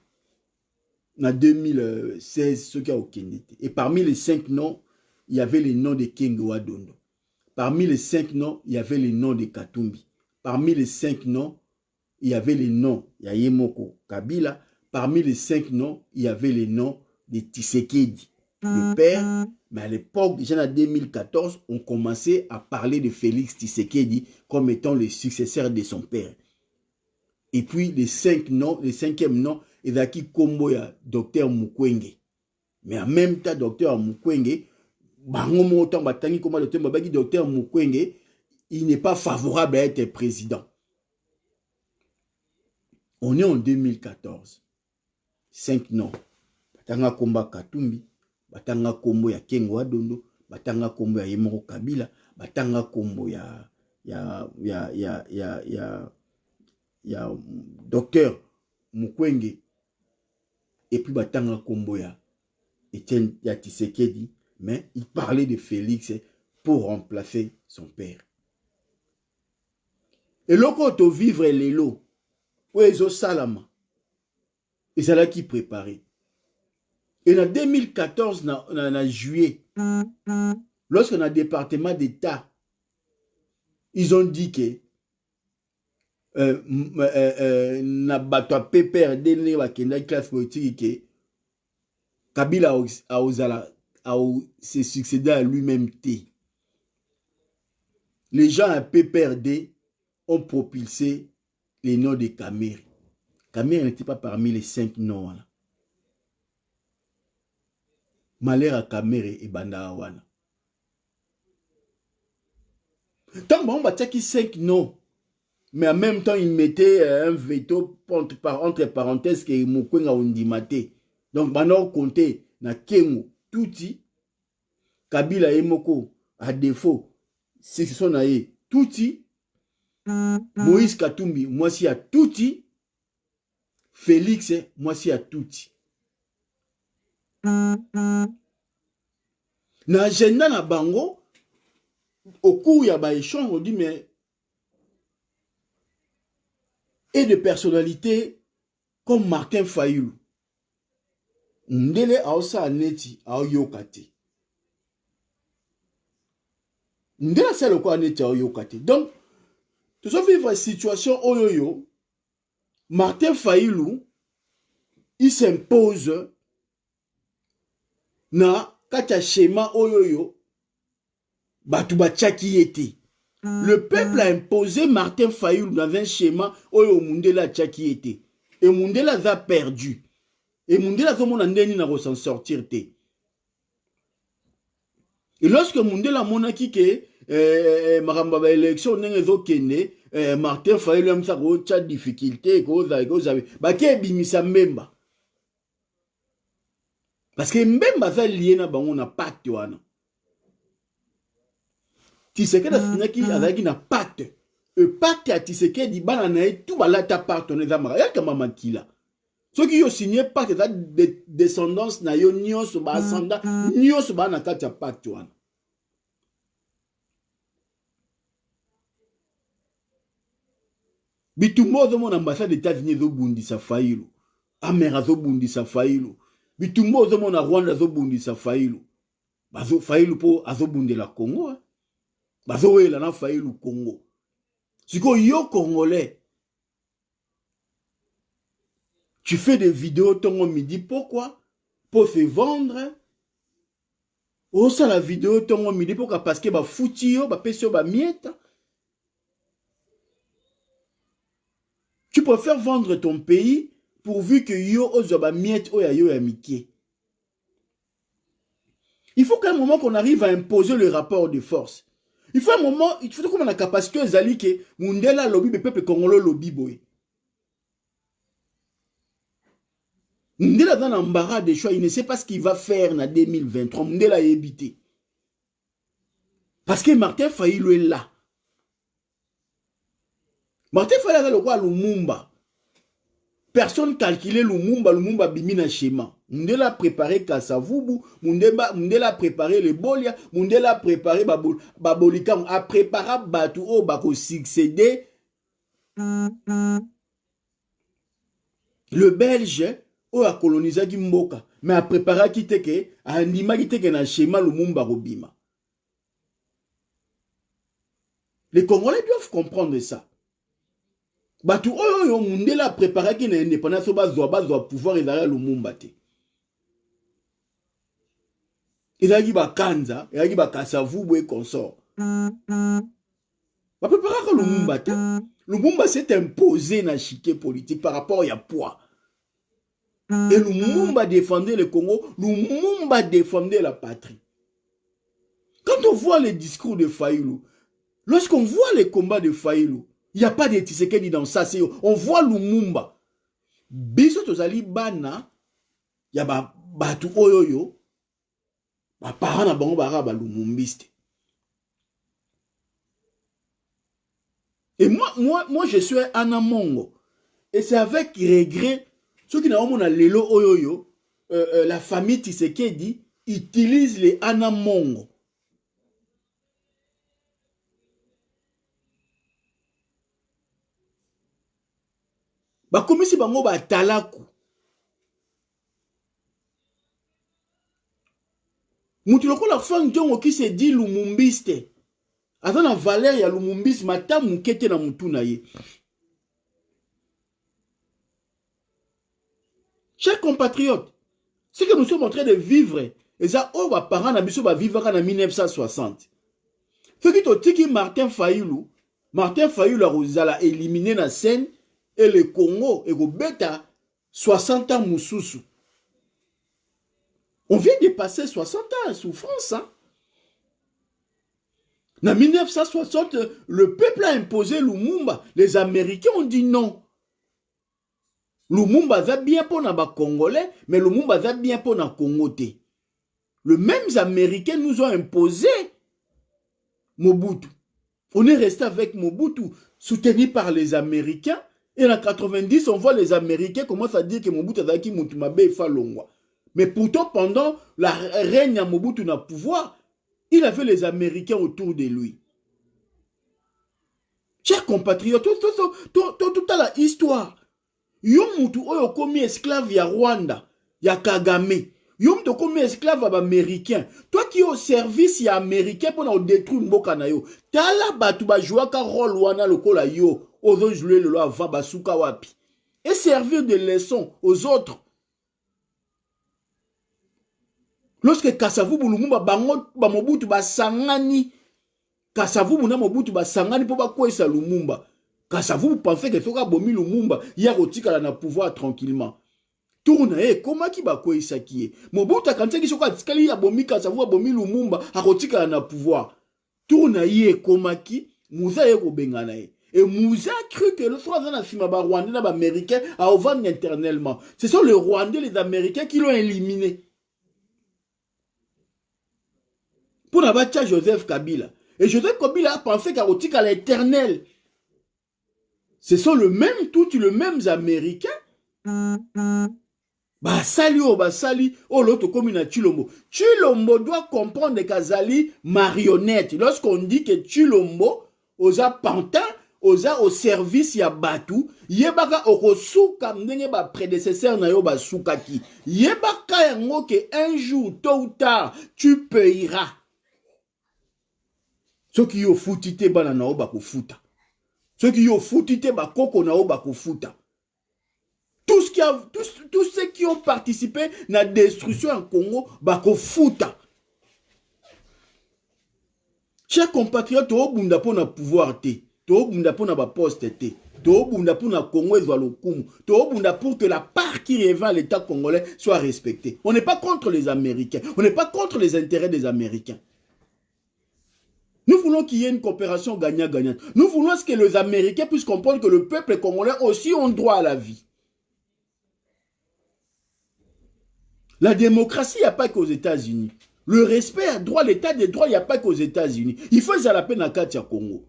[SPEAKER 1] en 2016, ce qui a aucun été. Et parmi les 5 noms, il y avait les noms de Kengo Adondo. Parmi les 5 noms, il y avait les noms de Katumbi. Parmi les 5 noms, il y avait les noms de Yemoko Kabila. Parmi les 5 noms, il y avait les noms de Tshisekedi, le père. Mais à l'époque, déjà en 2014, on commençait à parler de Félix Tshisekedi comme étant le successeur de son père. Et puis les 5 noms, le 5e nom, Ezaki Komboya, docteur Mukwege. Mais en même temps, docteur Mukwege, docteur Mukwege, il n'est pas favorable à être président. On est en 2014. 5 noms. Batanga Komba Katumbi, Batanga Kombo ya Kengo Adondo, Batanga Kombo ya Yemoko Kabila, Batanga Kombo ya docteur Mukwege, et puis Batanga Kombo ya Etienne Tshisekedi, mais il parlait de Félix pour remplacer son père. Et l'autre vivre les lots, où ils ont salama, et c'est là qui préparait. Et en 2014, en juillet, lorsqu'on a département d'État, ils ont dit que na bato pépère dene wakenda classe politique que Kabila a se succédé à lui-même T. Les gens à PPRD ont propulsé les noms de Kamere. Kamere n'était pas parmi les 5 noms. Malheur à Kamere et Bandawana. Tant bon, bah, qui 5 noms. Mais en même temps, il mettait un veto entre parenthèses que Mukwenga Undimate. Donc, maintenant, compter na Kengo, Touti, Kabila et Moko, à défaut, c'est ce sont aïe, Touti, Moïse Katumbi, moi si à Touti, Félix, moi si à Touti. Na agenda na bango, au cours il y a échange, on dit mais et de personnalités comme Martin Fayulu. Ndele aosa aneti aoyokate. Ndele c'est le quoi aneti aoyokate. Donc, tout ça vivre une situation oyoyo, Martin Fayulu, il s'impose na kacha schéma oyoyo, batuba tchaki ete. Le peuple a imposé Martin Fayulu dans un schéma oyo Mundela tchaki ete. Et Mundela a perdu. Et Mundela comment on a s'en sortir te. Et lorsque Mundela monaki que maramba ba élection n'engezo kene Martin Fayulu amsa ko cha difficulté ko za ba ke bimisa Mbemba parce que Mbemba za lié na bango na pacte wana Tshisekedi asinaki azaki na pacte e pacte ya Tshisekedi bana na tout balata partenaire za mara yaka mama kila ceux qui ont signé pacte za descendance na yo nyonso ba ascendant nyonso ba na kati ya pacte wana bitumba ozomona ambassade États-Unis ezobundisa Fayulu, Amera azobundisa Fayulu, bitumba ozomona Rwanda azobundisa Fayulu, Fayulu po azobundela Congo, bazowela na Fayulu Congo. Siko yo Congolais, tu fais des vidéos tongo midi, pourquoi? Pour se vendre. Oh ça la vidéo tongo midi, pourquoi? Parce que ba fouti yo, ba pesi yo ba miette. Tu préfères vendre ton pays pourvu que yo ozoba miette oya yo ya miki. Il faut qu'à un moment qu'on arrive à imposer le rapport de force. Il faut un moment, il faut qu'on ait la capacité aux alliés que Mundela lobby le peuple congolais lobby boy. Mundela dans l'embarras des choix, il ne sait pas ce qu'il va faire en 2023. Mundela a évité. Parce que Martin Fayulu est là. Martin Fayulu est là, Lumumba. Personne calculait Lumumba bimina schéma. Mundela a préparé Kasavubu, Mundela a préparé le Bolia, Mundela a préparé Babolikam, a préparé Batu O Bako succéder. Le Belge o a colonisé Mboka, mais a préparé Kiteke, a andima Kiteke na schéma Lumumba Robima. Les Congolais doivent comprendre ça. Batu oyo Mundela a préparé qui na indépendance bazwa pouvoir ezala Lumumba te. Ezaki ba Kanza, ezaki ba Kasavubu et consort. Ba préparé que Lumumba te. Lumumba s'est imposé na chiquet politique par rapport à poids. Et Lumumba défendait le Congo, Lumumba défendait la patrie. Quand on voit les discours de Fayulu, lorsqu'on voit les combats de Fayulu, il n'y a pas de Tshisekedi dans ça. On voit Lumumba. Biso tozali bana, il y a batu oyoyo, ba parents na bango ba lumumbiste. Et moi je suis Anna Mongo. Et c'est avec regret, ceux qui n'ont pas lelo oyoyo, la famille Tshisekedi utilise les Anna Mongo. Bakomisi bango ba talaku. Mutu lokola Frank Diongo qui se dit lumumbiste. Aza na valeur ya lumumbiste mata mukete na mutu na ye. Chers compatriotes, ce que nous sommes en train de vivre, et ça, oh, ba parents na biso ba vivre en 1960. Ce qui totiki Martin Fayulu a rozala éliminé na scène et le Congo et go beta 60 ans mususu. On vient de passer 60 ans à souffrance. Hein? En 1960, le peuple a imposé Lumumba. Les Américains ont dit non. Lumumba va bien pour les Congolais, mais Lumumba va bien pour les Congolais. Les mêmes Américains nous ont imposé Mobutu. On est resté avec Mobutu, soutenu par les Américains. Et en 90, on voit les Américains commencent à dire que Mobutu a dit Mutumabe et Falongwa. Mais pourtant, pendant la règne à Mobutu na pouvoir, il avait les Américains autour de lui. Chers compatriotes, toute la histoire. Yo mutu oyo komi esclave ya Rwanda, ya Kagame. Yo mutu komi esclave ya Américain. Toi qui es au service ya Américain pour détruire mboka na yo. Tala batu ba jouaka rôle wana lokola yo. Ozo jouer le loi avant basuka wapi. Et servir de leçon aux autres. Lorsque Kasavubu Lumumba bango ba Mobutu ba sangani. Kasavubu na Mobutu ba sangani po ba kwesa Lumumba. Kasavubu pensait que Soka Bomi Lumumba, il y a rotika na pouvoir tranquillement. tourna comment qui ba koisa qui Mobutu kanisa ki soka tikali ya bomika savoir bomi Lumumba akotika na pouvoir tourna comment qui Moussa ko bengana et Moussa a cru que le 3 ans na fima ba Rwandais na ba américains a vendre internellement. Ce sont les Rwandais les Américains qui l'ont éliminé. Pour n'abattre Joseph Kabila. Et Joseph Kabila a pensé qu'à l'éternel. Ce sont le même Américains. Bah sali l'autre commune à Chilombo. Chilombo doit comprendre qu'Azali marionnette. Lorsqu'on dit que Chilombo osa pantin osa au service ya batu yebaka okosuka ndenge ba prédécesseur na yo ba sukaki yebaka yango que un jour tôt ou tard tu payeras. Ceux qui ont foutité bana na oba kofuta. Ceux qui ont foutité ba koko na oba kofuta. Tous ceux qui ont participé à la destruction en Congo ba kofuta. Chers compatriotes, to bunda pona pouvoir te, to bunda pona ba poste te, to bunda pona Congo ezwa lokumu, to bunda pour que la part qui revient à l'État congolais soit respectée. On n'est pas contre les Américains, on n'est pas contre les intérêts des Américains. Nous voulons qu'il y ait une coopération gagnant-gagnant. Nous voulons que les Américains puissent comprendre que le peuple congolais aussi ont droit à la vie. La démocratie, il n'y a pas qu'aux États-Unis. Le respect à droit, l'état des droits, il n'y a pas qu'aux États-Unis. Il faut ça la peine à Katia Congo.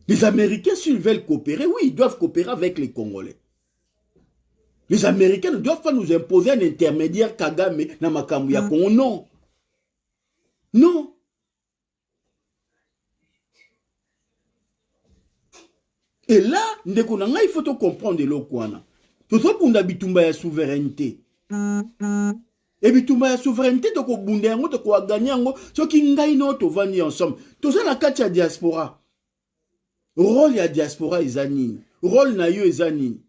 [SPEAKER 1] Les Américains, s'ils veulent coopérer, oui, ils doivent coopérer avec les Congolais. Les Américains ne doivent pas nous imposer un intermédiaire Kagame dans Makambu ya Congo. Non. Non. Et là, il faut comprendre l'okwana. Tout ça pour bitumba ya souveraineté. Et bitumba ya souveraineté, donc au bunda yango, donc au gagner yango, ce qui ngai no to vani ensemble. Tout ça na kati ya diaspora. Rôle ya diaspora ezanini. Rôle na yo ezanini.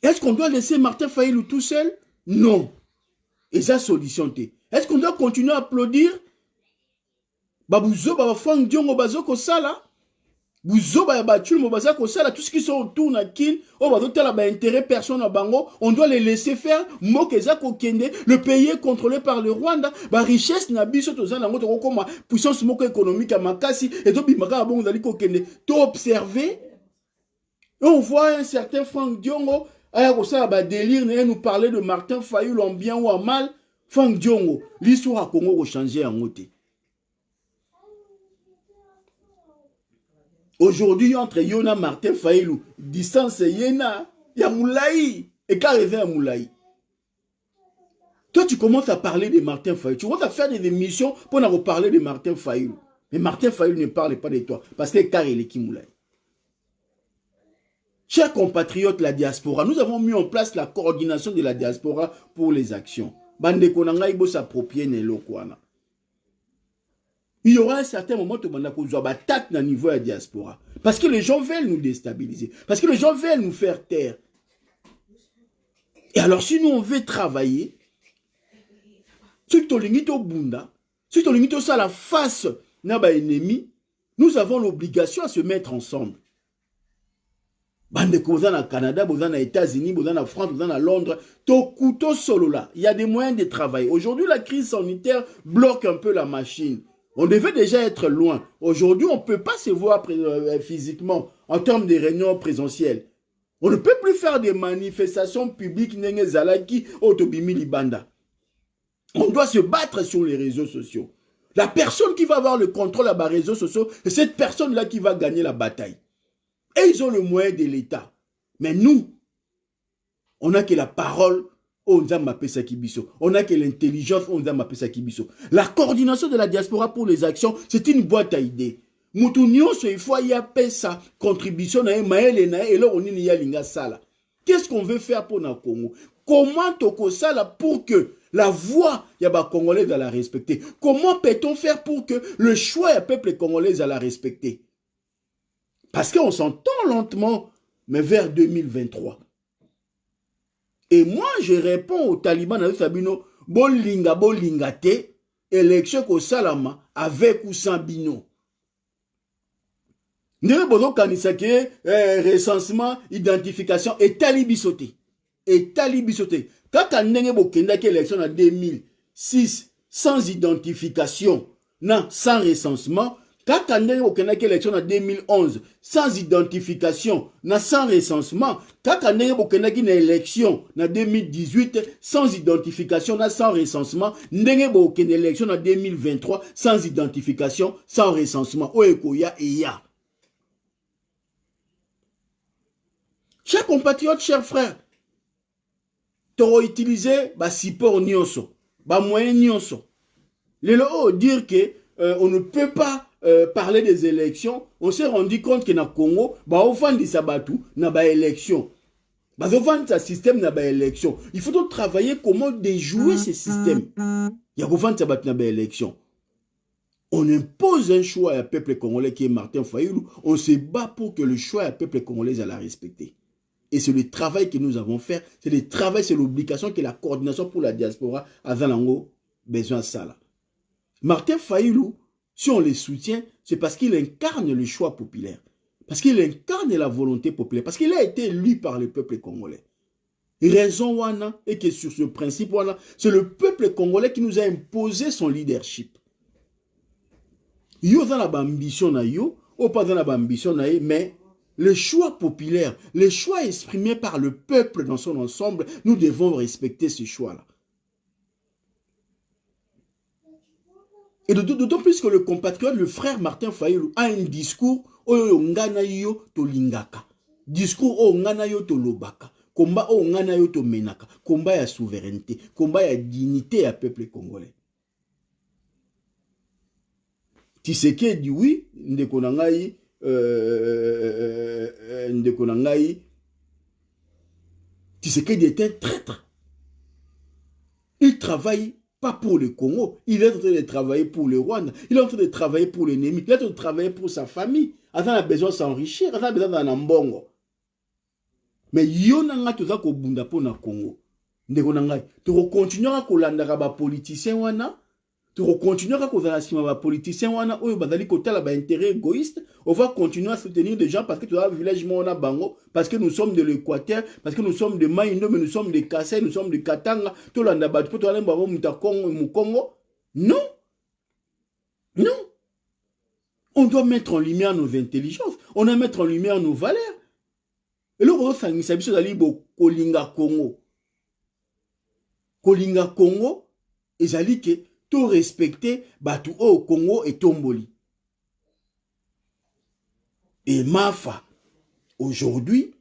[SPEAKER 1] Est-ce qu'on doit laisser Martin Fayulu tout seul? Non. Et ça, solution. Est-ce qu'on doit continuer à applaudir? Babouzo, Babafang, Diongo, Bazoko, Sala. Bouzo, Babatul, Mobazako, Sala. Tout ce qui sont autour, Nakin, intérêt personne à Bango. On doit les laisser faire. Mokezako Kende. Le pays est contrôlé par le Rwanda. Ba richesse, Nabiso, Tozana, Motokoma, puissance moko économique à Makasi. Et donc, Bimaka, Bon, Zaliko Kende. Tout observé. Et on voit un certain Franck Diongo. Alors, ça va délire, nous parler de Martin Fayulu en bien ou en mal. Franck Diongo, l'histoire à Congo va changer en côté. Aujourd'hui, entre Yona Martin Fayulu, distance Yena, il y a Moulaï. Et quand il y a Moulaï. Toi, tu commences à parler de Martin Fayulu. Tu commences à faire des émissions pour nous reparler de Martin Fayulu. Mais Martin Fayulu ne parle pas de toi. Parce que car il est qui Moulaï. Chers compatriotes, la diaspora, nous avons mis en place la coordination de la diaspora pour les actions. Bande konanga ibo s'approprier nelo kwana. Il y aura un certain moment où on a attaque dans le niveau de la diaspora. Parce que les gens veulent nous déstabiliser. Parce que les gens veulent nous faire taire. Et alors, si nous, on veut travailler, si tu as bunda, si tu as la face d'un ennemi, nous avons l'obligation à se mettre ensemble. Bande kozana au Canada, bozana aux États-Unis, bozana en France, bozana à Londres, to couteau solo là. Il y a des moyens de travailler. Aujourd'hui, la crise sanitaire bloque un peu la machine. On devait déjà être loin. Aujourd'hui, on ne peut pas se voir physiquement en termes de réunions présentielles. On ne peut plus faire des manifestations publiques nenge zalaki otobimi libanda. On doit se battre sur les réseaux sociaux. La personne qui va avoir le contrôle à les réseaux sociaux, c'est cette personne-là qui va gagner la bataille. Et ils ont le moyen de l'État. Mais nous, on n'a que la parole, on n'a que l'intelligence, on n'a La coordination de la diaspora pour les actions, c'est une boîte à idées. Il faut y avoir sa contribution, et là, on y a l'inga sala. Qu'est-ce qu'on veut faire pour notre Congo? Comment toko sala pour que la voix y a congolais à la respecter? Comment peut-on faire pour que le choix du peuple congolais à la respecter? Parce qu'on s'entend lentement, mais vers 2023. Et moi, je réponds aux talibans, bolinga te, élection ko salama, avec ou sans bino. Ndenge bozo kanisa ke recensement, identification, etali bisote. Etali bisote. Kaka ndenge bokendaki élection en 2006, sans identification, non, sans recensement, kaka ndenge bokendaki élection en 2011, sans identification, non, sans recensement, kaka ndenge bokendaki na élection en 2018, sans identification, non, sans recensement, ndenge bokendaki élection en 2023, sans identification, sans recensement. Oekoya et ya. Chers compatriotes, chers frères, tu as utilisé le support nyonso, le moyen nyonso. Le dire que on ne peut pas parler des élections, on s'est rendu compte que dans le Congo, on vend des sabatou, dans les élections. On vend ce système dans les élections. Il faut donc travailler comment déjouer ce système. Il y a vendre sabatou dans les élections. On impose un choix au peuple congolais qui est Martin Fayulu. On se bat pour que le choix au peuple congolais soit respecté. Et c'est le travail que nous avons fait. C'est le travail, c'est l'obligation que la coordination pour la diaspora a besoin de ça. Là. Martin Fayulu, si on le soutient, c'est parce qu'il incarne le choix populaire. Parce qu'il incarne la volonté populaire. Parce qu'il a été élu par le peuple congolais. Raison wana, et que sur ce principe wana, c'est le peuple congolais qui nous a imposé son leadership. Yo dans la ambition na yo, ou pas dans la ambition na yo, mais le choix populaire, le choix exprimé par le peuple dans son ensemble, nous devons respecter ce choix-là. Et d'autant plus que le compatriote, le frère Martin Fayulu, a un discours oyo ngana yo to lingaka. Discours oyo ngana yo to lobaka. Combat oyo ngana yo to menaka. Combat ya souveraineté. Combat ya dignité ya peuple congolais. Tshisekedi dit oui, ndeko na ngai Tshisekedi est un traître. Il travaille pas pour le Congo, il est en train de travailler pour le Rwanda, il est en train de travailler pour l'ennemi, il est en train de travailler pour sa famille. Il a besoin de s'enrichir, il a besoin d'un mbongo. Mais yo nanga toza ko bunda po na Congo. Ndeko na ngai, tu continuera ko landaka ba politicien wana. Tu continueras à politicien intérêt égoïste. On va continuer à soutenir des gens parce que tu as un village Mona Bango, parce que nous sommes de l'Équateur, parce que nous sommes de Maïndo, mais nous sommes de Kassai, nous sommes de Katanga, tout l'Andabat, pour toi, Congo. Non. Non. On doit mettre en lumière nos intelligences. On doit mettre en lumière nos valeurs. Et là, on va faire une sabiso d'Alibo Kolinga Congo. Kolinga Congo, et Zalike. Tout respecter Batu au Congo et Tomboli. Et Mafa, aujourd'hui,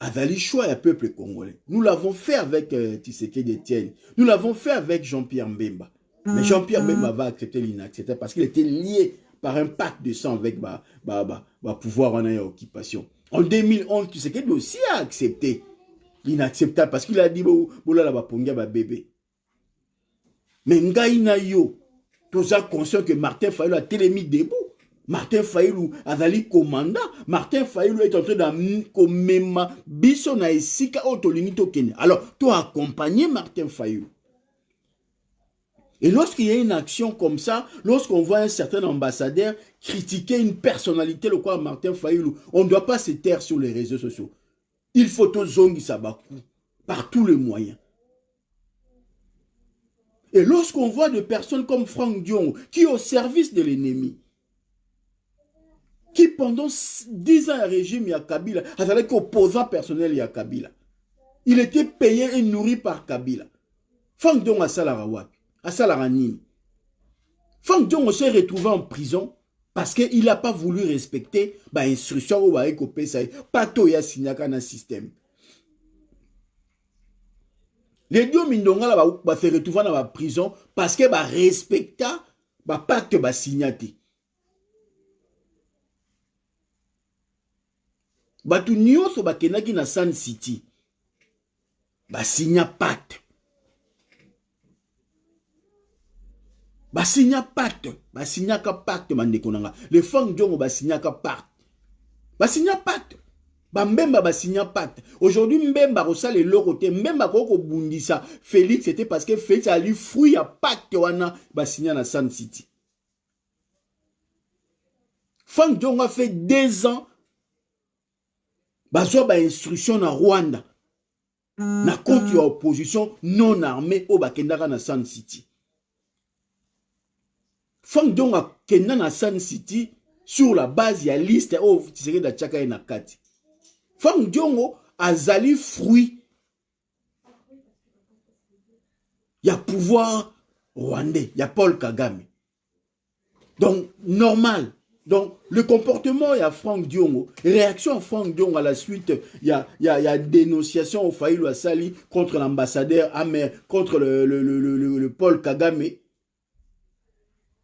[SPEAKER 1] avait le choix à peuple congolais. Nous l'avons fait avec Tshisekedi Etienne. Nous l'avons fait avec Jean-Pierre Mbemba. Mais Jean-Pierre Mbemba va accepter l'inacceptable parce qu'il était lié par un pacte de sang avec pouvoir en occupation. En 2011, Tshisekedi aussi a accepté l'inacceptable parce qu'il a dit bola la pongia ba bébé. Mais ngai na yo, toza conscient que Martin Fayulu a télémis debout. Martin Fayulu azali commandant. Martin Fayulu est en train de biso na esika otolingi tokene. Alors, tu as accompagné Martin Fayulu. Et lorsqu'il y a une action comme ça, lorsqu'on voit un certain ambassadeur critiquer une personnalité, le quoi Martin Fayulu, on ne doit pas se taire sur les réseaux sociaux. Il faut tout zongi sabaku par tous les moyens. Et lorsqu'on voit des personnes comme Franck Dion, qui est au service de l'ennemi, qui pendant 10 ans à régime à Kabila, avec opposant personnel à Kabila, il était payé et nourri par Kabila. Franck Dion a Salarawak, a Salaranine. Franck Dion s'est retrouvé en prison parce qu'il n'a pas voulu respecter l'instruction ou pas tout y a signé dans le système. Les deux Mindonga va se retrouver dans la prison parce que va respecter le pacte va signaté. Batu nyonso bakenaki na Sun City ba signa pacte. Ba signa pacte, ba signa ka pacte mandeko nanga. Le Franck Diongo ba signa ka pacte. Ba signa pacte. Mbemba ba signa pacte. Aujourd'hui Mbemba rosale loroté, Mbemba koko bundisa Félix, c'était parce que Félix a lu fruit à pacte wana ba signa na Sun City. Franck Diongo a fait 2 ans. Bazwa ba instruction na Rwanda. Na compte ya opposition non armée au bakendaka na Sun City. Franck Diongo a kenda na Sun City sur la base ya liste au Tshisekedi da Tchaka na kati. Franck Diongo azali fruit ya pouvoir rwandais, ya Paul Kagame. Donc, normal. Donc, le comportement, il y a Franck Diongo. Réaction à Franck Diongo à la suite, il y a dénonciation au Faïlou Assali contre l'ambassadeur Amer, contre le Paul Kagame.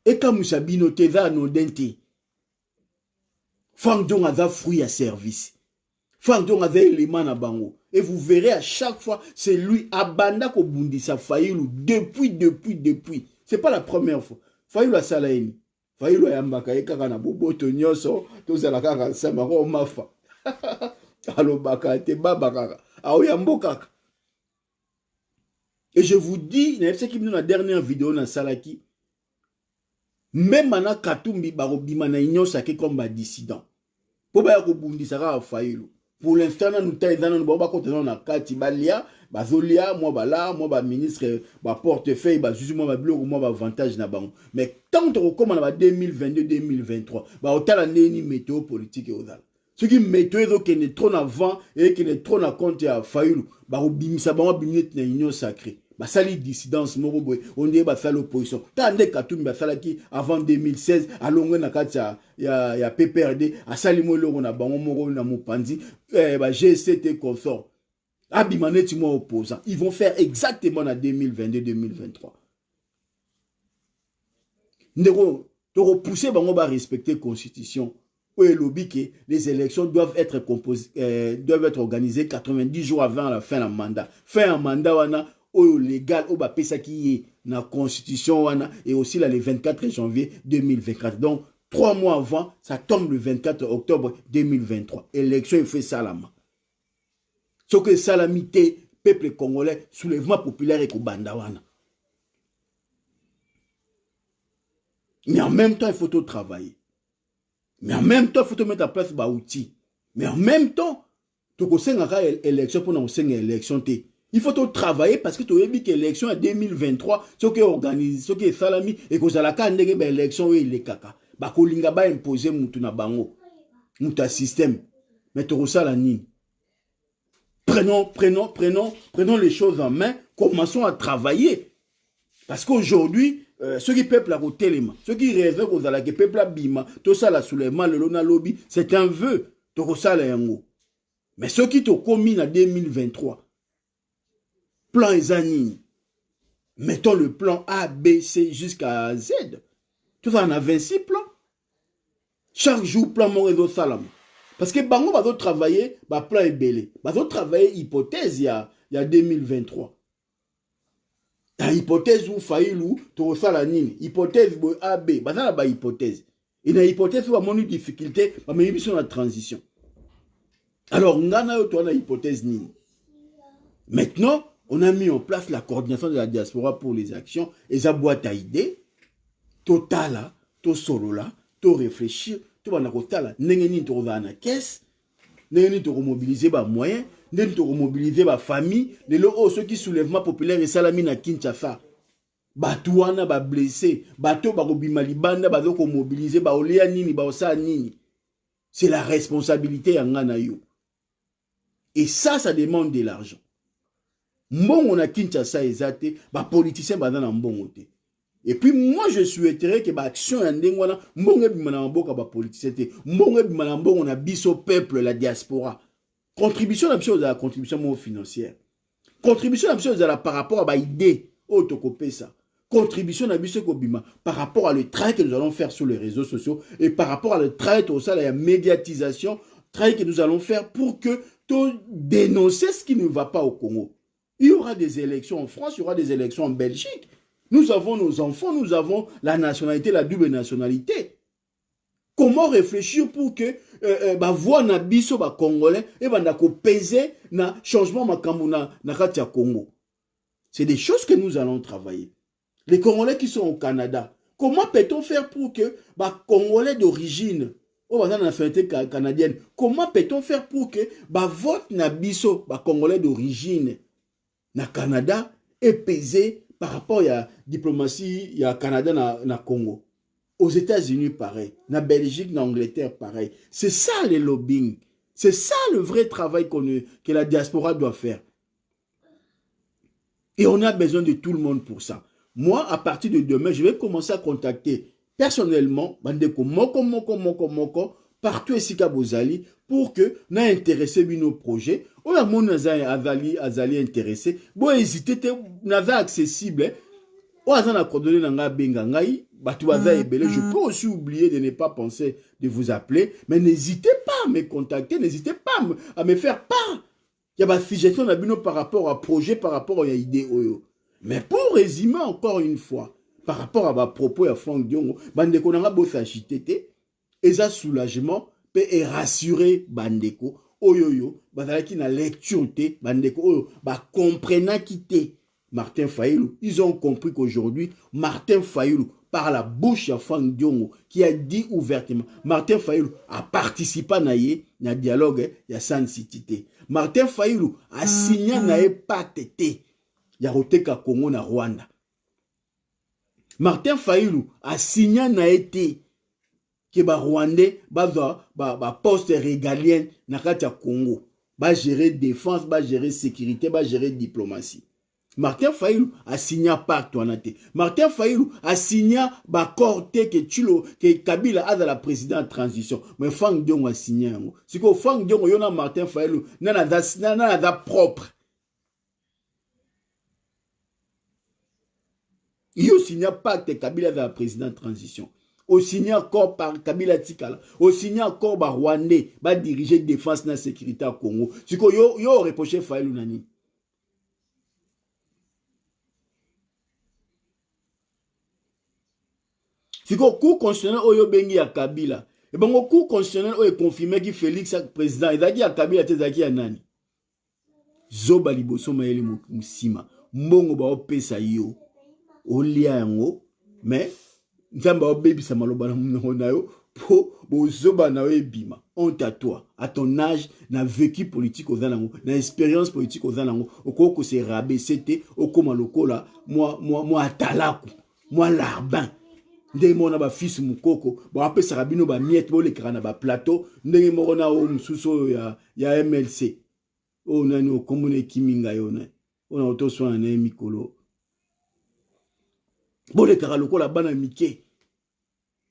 [SPEAKER 1] Et comme Moussabino Teva Nodente, Franck Diongo a fruit à service. Franck Diongo avait élément à Bango. Et vous verrez à chaque fois, c'est lui, Abanda Kobundisa Faïlou, depuis. C'est pas la première fois. Faïlou Assalaini. Faïlou Yambaka, Ekaka na Boboto Nyoso, Tozala Kaka, Samaro Mafa. Alobaka, Tebabaka, Aoyambokaka. Et je vous dis, c'est qui dans la dernière vidéo dans Salaki, même Mana Katumbi Barobima na Inyosa qui comme dissident. Pour ba Kobundisa Ka Faïlou. Pour l'instant, nous avons na kati balia, bazolia, moi bala, moi ba ministre, ba portefeuille, ba zuzu, moi ba bureau, moi ba avantage na bango. Mais tant que comme en 2022-2023, ba otala neni météo politique et odal. Ce qui météo qui est trop avant et qui est trop na compte à Fayoulou, ba obimisa ba obimite na union sacrée. Ba sali dissidence moroboy, on dit ba sali opposition. Tande Katumbi ba salaki avant 2016 à longue na kati ya PPRD, a sali mo loro na bango moro na mopanzi, ba G7 consort. Abimaneti moi opposant. Ils vont faire exactement en 2022-2023. Nous repousser bango ba respecter la constitution. Où est lobby que les élections doivent être organisées 90 jours avant la fin du mandat. Fin du mandat wana au légal au pesa qui est na constitution wana et aussi là le 24 janvier 2024. Donc 3 mois avant, ça tombe le 24 octobre 2023. Élection il fait salama. Ce que salamité peuple congolais soulèvement populaire et kobanda wana. Mais en même temps il faut tout travailler. Mais en même temps, il faut te mettre en place des outils. Mais en même temps, tu as une élection pour une élection. Il faut tout travailler parce que tu as vu que l'élection en 2023, ce qui est organisé, ce qui est salami, et que ça a une élection, il est caca. Bah, kolinga ba imposer mutuna bango, muta système. Mais tu as la nini. Prenons les choses en main, commençons à travailler. Parce qu'aujourd'hui, ceux qui peuplent la téléma, ceux qui rêvent que la peuple a bima, tout ça la soulèvement, le lona lobby, c'est un vœu, tout ça la yango. Mais ceux qui t'ont commis en 2023, plan Zanini, mettons le plan A, B, C jusqu'à Z. Tout ça, on a 26 plans. Chaque jour, plan mon réseau salam. Parce que bango va travailler, plan est belé. Va travailler hypothèse il y a 2023. La hypothèse où Faïlou, tu ça la nini. Hypothèse A, B. Bah, ça la hypothèse. Et la hypothèse où il y a une difficulté, mais il y a une transition. Alors, on a une hypothèse nini. Maintenant, on a mis en place la coordination de la diaspora pour les actions. Et ça boîte à idées. Total, to solo là, to réfléchir, to na kotala, n'engeni to va na caisse, n'engeni to mobiliser ba moyens, n'engeni to mobiliser ba famille, les ceux qui soulèvement populaire et salami na Kinshasa. Batouana ba blessé, bato ba robima libanda ba ko mobiliser ba olia nini ba osa nini. C'est la responsabilité ya ngana yo. Et ça demande de l'argent. Mbongo na Kinshasa ezate, ba politicien ba na mbongo te. Et puis moi je souhaiterais que l'action en dengwana mbongo bimana mboka ba politicien te, mbongo bimana mbongo na biso peuple la diaspora. Contribution la chose à la contribution financière. Contribution la chose à la par rapport à ba idée autocopé ça. Contribution à biso kobima par rapport à le travail que nous allons faire sur les réseaux sociaux et par rapport à le travail au sein de la médiatisation, travail que nous allons faire pour que tout dénoncer ce qui ne va pas au Congo. Il y aura des élections en France, il y aura des élections en Belgique. Nous avons nos enfants, nous avons la nationalité, la double nationalité. Comment réfléchir pour que voix na biso ba congolais et na ko peser na changement makambo na katia Congo. C'est des choses que nous allons travailler. Les Congolais qui sont au Canada, comment peut-on faire pour que congolais d'origine dans la nationalité canadienne. Comment peut-on faire pour que vote na biso, Congolais d'origine, na Canada, est pesé par rapport à la diplomatie, il y a Canada na Congo. Aux États-Unis, pareil. Na Belgique, na Angleterre, pareil. C'est ça le lobbying. C'est ça le vrai travail que la diaspora doit faire. Et on a besoin de tout le monde pour ça. Moi, à partir de demain, je vais commencer à contacter personnellement, bandeko moko, partout ici à Bozali, pour que nous intéressé nos projets. Ou à mon azali intéressé, bon hésiter, n'avait accessible. Ou à na coordonné nanga benga ngai, je peux aussi oublier de ne pas penser de vous appeler, mais n'hésitez pas à me contacter, n'hésitez pas à me faire part. Il y a des suggestions par rapport à projet, par rapport à idée. Mais pour résumer encore une fois, par rapport à ma propos à Franck Diongo, bandeko nanga bo s'agiter, et ça soulagement peut rassurer bandeko oyoyo, bazalaki na lecture te, bandeko oyo ba comprena kité Martin Fayulu. Ils ont compris qu'aujourd'hui Martin Fayulu, par la bouche de Franck Diongo, qui a dit ouvertement, Martin Fayulu a participé à na dialogue ya San City. Martin Fayulu a signé na pas tété ya roteka Congo na Rwanda. Martin Fayulu a signé na été que Rwandais poste régalien na kati ya Congo, gérer défense, gérer sécurité, gérer diplomatie. Martin Fayulu a signé pacte wanate. Martin Fayulu a signé accord que Kabila a dans la présidente transition. Mais Franck Diongo a signé. Si que Franck Diongo yona Martin Fayulu nana propre. Il a signé pacte Kabila dans la présidente transition. Au signé accord par Kabila Tikala. Au signé accord par Rwandais va diriger défense na sécurité à Congo. Si que yo reproché Fayulu nani. Si le cours constitutionnel oyo bengi ya Kabila, et bon le cours constitutionnel oyo confirmé que Félix est président, il a dit à Kabila tezaki ya nani. Zoba liboso mayeli musima, mbongo ba opesa yo, olia yango, mais nzamba obebisa maloba na yo po bozoba na yo ebima. Honte à toi, à ton âge, na vécu politique aux anango, na expérience politique aux anango, okoko se rabaisser okoma lokola, moi atalaku, moi larbin. Ndenge mona ba fils mukoko ba apesa rabino ba miette bo le kana ba plateau ndenge moko na o mususo ya MLC o nani o komune kiminga yona ona otoso na mikolo bo le kara lokola bana mike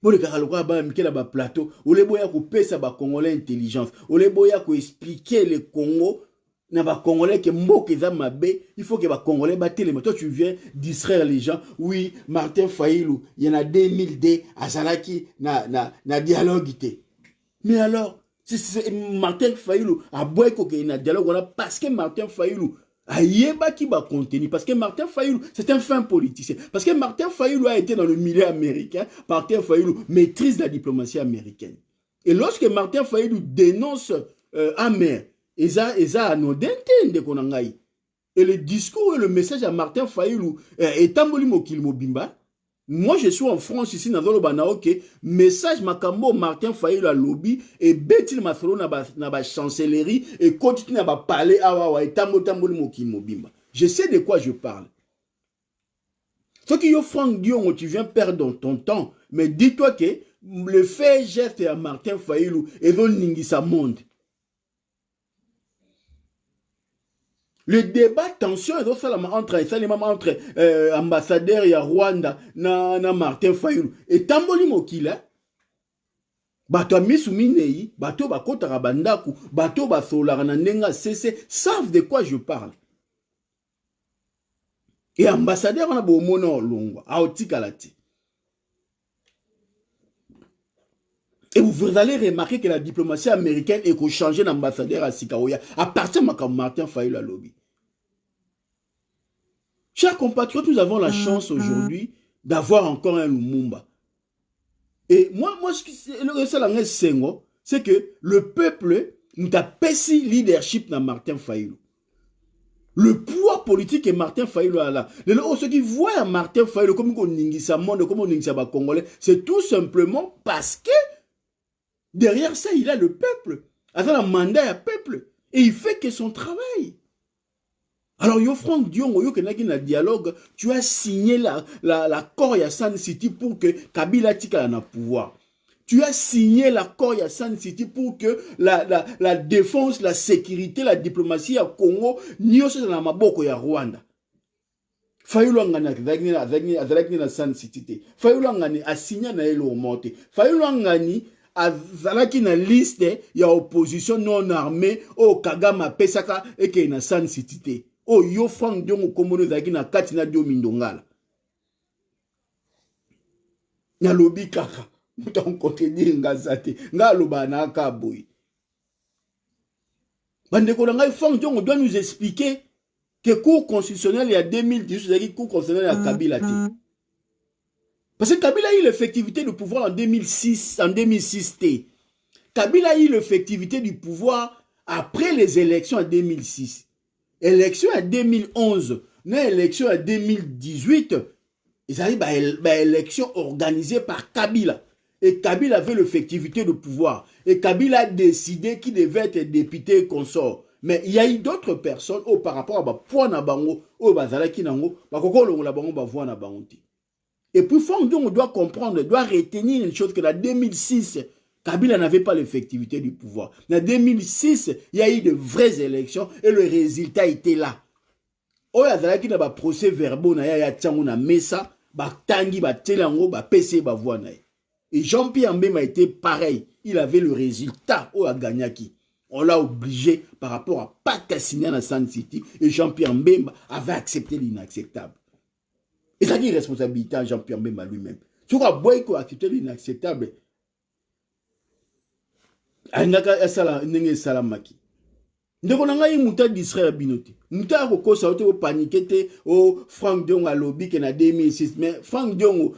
[SPEAKER 1] bo le kara lokola bana mike na ba plateau o le boya ko pesa ba congolais intelligence o le boya ko expliquer le Congo na ba congolais que mboke za mabe, il faut que ba congolais batele. Mais toi tu viens distraire les gens. Oui, Martin Fayulu, il y en a 2000 azalaki na dialogue ité. Mais alors, Martin Fayulu a boy ko que na dialogue on a parce que Martin Fayulu a yeba qui ba contenu, parce que Martin Fayulu c'est un fin politicien, parce que Martin Fayulu a été dans le milieu américain. Martin Fayulu maîtrise la diplomatie américaine. Et lorsque Martin Fayulu dénonce Amer, et ça anodin de konangai. Et le discours et le message à Martin Fayulu est tamboli mokil mobimba. Moi je suis en France ici dans le Banaoke, message makambo Martin Fayulu à lobby et betil masolo na ba chancellerie et continue à parler awa et tamboli mokil mobimba. Je sais de quoi je parle. Ce qui est Franck Diongo, tu viens perdre ton temps, mais dis-toi que le fait geste à Martin Fayulu et donc ningisa monde. Le débat, tension, entre ambassadeur et Rwanda, na Martin Fayulu. Et tamboli mokila, bato misu minei, bato bakota rabandaku, bato basolara na nenga cesse, savent de quoi je parle. Et ambassadeur, on a beau mono longo, aotikalati. Et vous allez remarquer que la diplomatie américaine est changé d'ambassadeur à Sikaoya à partir de Martin Fayulu à lobby. Chers compatriotes, nous avons la chance aujourd'hui d'avoir encore un Lumumba. Et moi c'est que le peuple nous a payé leadership dans Martin Fayulu. Le poids politique que Martin Fayulu a là. Ceux qui voient Martin Fayulu comme on ningisa monde, comme on ningisa ba Congolais, c'est tout simplement parce que Derrière ça, il a le peuple. Avec un mandat à peuple. Et il fait que son travail. Alors, yo Franck Diongo, yo kenaki na dialogue, tu as signé l'accord ya Sun City pour que Kabila tika na pouvoir. Tu as signé l'accord ya Sun City pour que la défense, la sécurité, la diplomatie ya Congo, nyonso na maboko ya Rwanda. Fayulu ngani azalaki na Sun City te. Fayulu ngani a signé na elo monte. Fayulu ngani azalaki na liste ya opposition non armée o Kagame pesaka eke na Sun City te. O yo Franck Diongo komono zaki na kati na dio mindongala. Na lobi kaka. Muta onkontredire ngazate. Nga loba na akaboy. Bandeko na ngai Franck Diongo doit nous expliquer que cour constitutionnel il y a 2018, c'est-à-dire cour constitutionnel à Kabila te. Parce que Kabila a eu l'effectivité du pouvoir en 2006 T. Kabila a eu l'effectivité du pouvoir après les élections en 2006. Élection en 2011, élection en 2018, ils arrivent à une élection organisée par Kabila. Et Kabila avait l'effectivité du pouvoir. Et Kabila a décidé qu'il devait être député et consort. Mais il y a eu d'autres personnes par rapport à Bapoua Nabango, au Bazalaki Nango, Bakoko la Bango Bavoua Nabango. Et puis, on doit comprendre, doit retenir une chose que en 2006, Kabila n'avait pas l'effectivité du pouvoir. En 2006, il y a eu de vraies élections et le résultat était là. Oh, il y a un procès verbal, il y a un messa, Tangi, Telango, PC, et Jean-Pierre Mbemba a été pareil. Il avait le résultat au Ganyaki. On l'a obligé par rapport à Pakassina à Sun City et Jean-Pierre Mbemba avait accepté l'inacceptable. Et ça dit responsabilité à Jean-Pierre Mbemba lui-même. Tu vois, Boyko a accepté l'inacceptable. Angaka esala nenge salamaki. Ndeko na ngai muta d'Israël binote. Muta ko sa o paniquer te o Franck Diongo a lobby que na 2006 mais Franck Diongo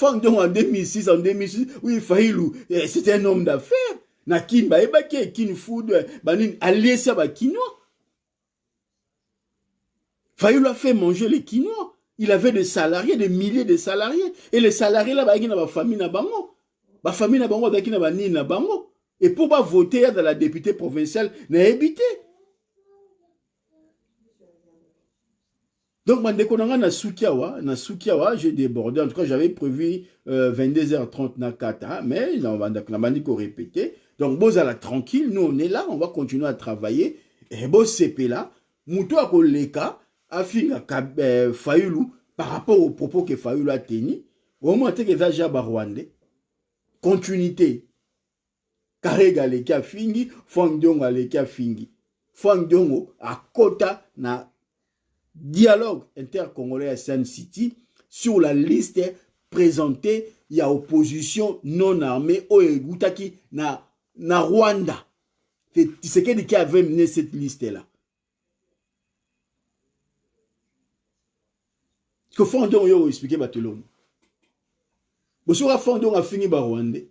[SPEAKER 1] en 2006 oui Fayulu c'était un homme d'affaires. Na Kimba ebaki Kin Food banin allié ça ba Kinois. Fayulu a fait manger les Kinois. Il avait des salariés, des milliers de salariés et les salariés là ba na ba famille na bango. Ba famille na bango ba kina ba ni na bango. Et pour pas voter dans la députée provinciale, n'a évité. Donc, na Sukiawa, j'ai débordé. En tout cas, j'avais prévu 22h30 na Kata, mais on va répéter. Donc, Bozala tranquille, nous on est là, on va continuer à travailler. Et Boz CP là, Moutou a Koleka, Afinga Fayulu, par rapport aux propos que Fayulu a tenus, au moins, c'est que ça, j'ai Rwandais. Continuité. Karega leki fingi, Franck Diongo leki fingi. Franck Diongo a kota na dialogue intercongolais à Sun City sur la liste présentée, il y a opposition non armée au Egutaki na Rwanda. C'est qui avait mené cette liste-là. Que Franck Diongo a expliqué Batelon. Bonsoir Franck Diongo a fini par Rwandais.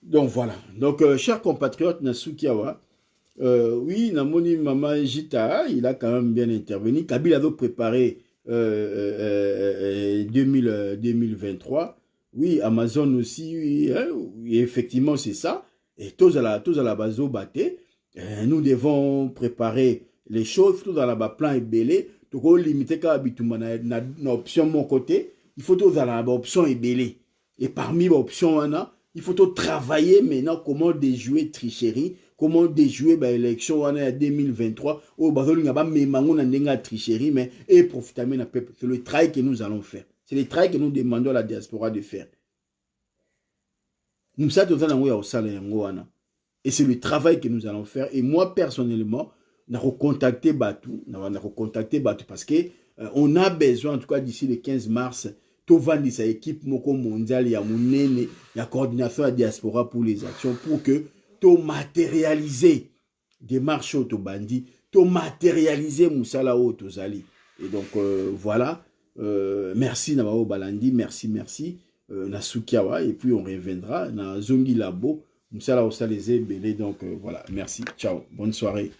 [SPEAKER 1] Donc voilà. Donc, chers compatriotes, Nasukiawa, oui, Namoni Mama Jita, il a quand même bien intervenu. Kabila a préparé 2023. Oui, Amazon aussi, oui, hein, oui effectivement, c'est ça. Et tous à la base au bâté. Nous devons préparer les choses, tout dans la plan et belé. Donc, on limite qu'à na option mon côté. Il faut avoir une option ébélée. Et parmi les options, il faut travailler maintenant comment déjouer tricherie, comment déjouer l'élection en 2023. Oh, tricherie, mais et profiter de peuple. C'est le travail que nous allons faire. C'est le travail que nous demandons à la diaspora de faire. Nous et c'est le travail que nous allons faire. Et moi, personnellement, je vais contacter Batou. Parce que on a besoin, en tout cas d'ici le 15 mars, de vendre sa équipe mondiale, il y a la coordination de la diaspora pour les actions, pour que tu matérialiser des marches au bandit, tu matérialiser Moussala au Tozali. Et donc voilà, merci Namao Balandi, merci, Nasukiawa, et puis on reviendra dans Zongi Labo, Moussala au Salésé, Belé, donc voilà, merci, ciao, bonne soirée.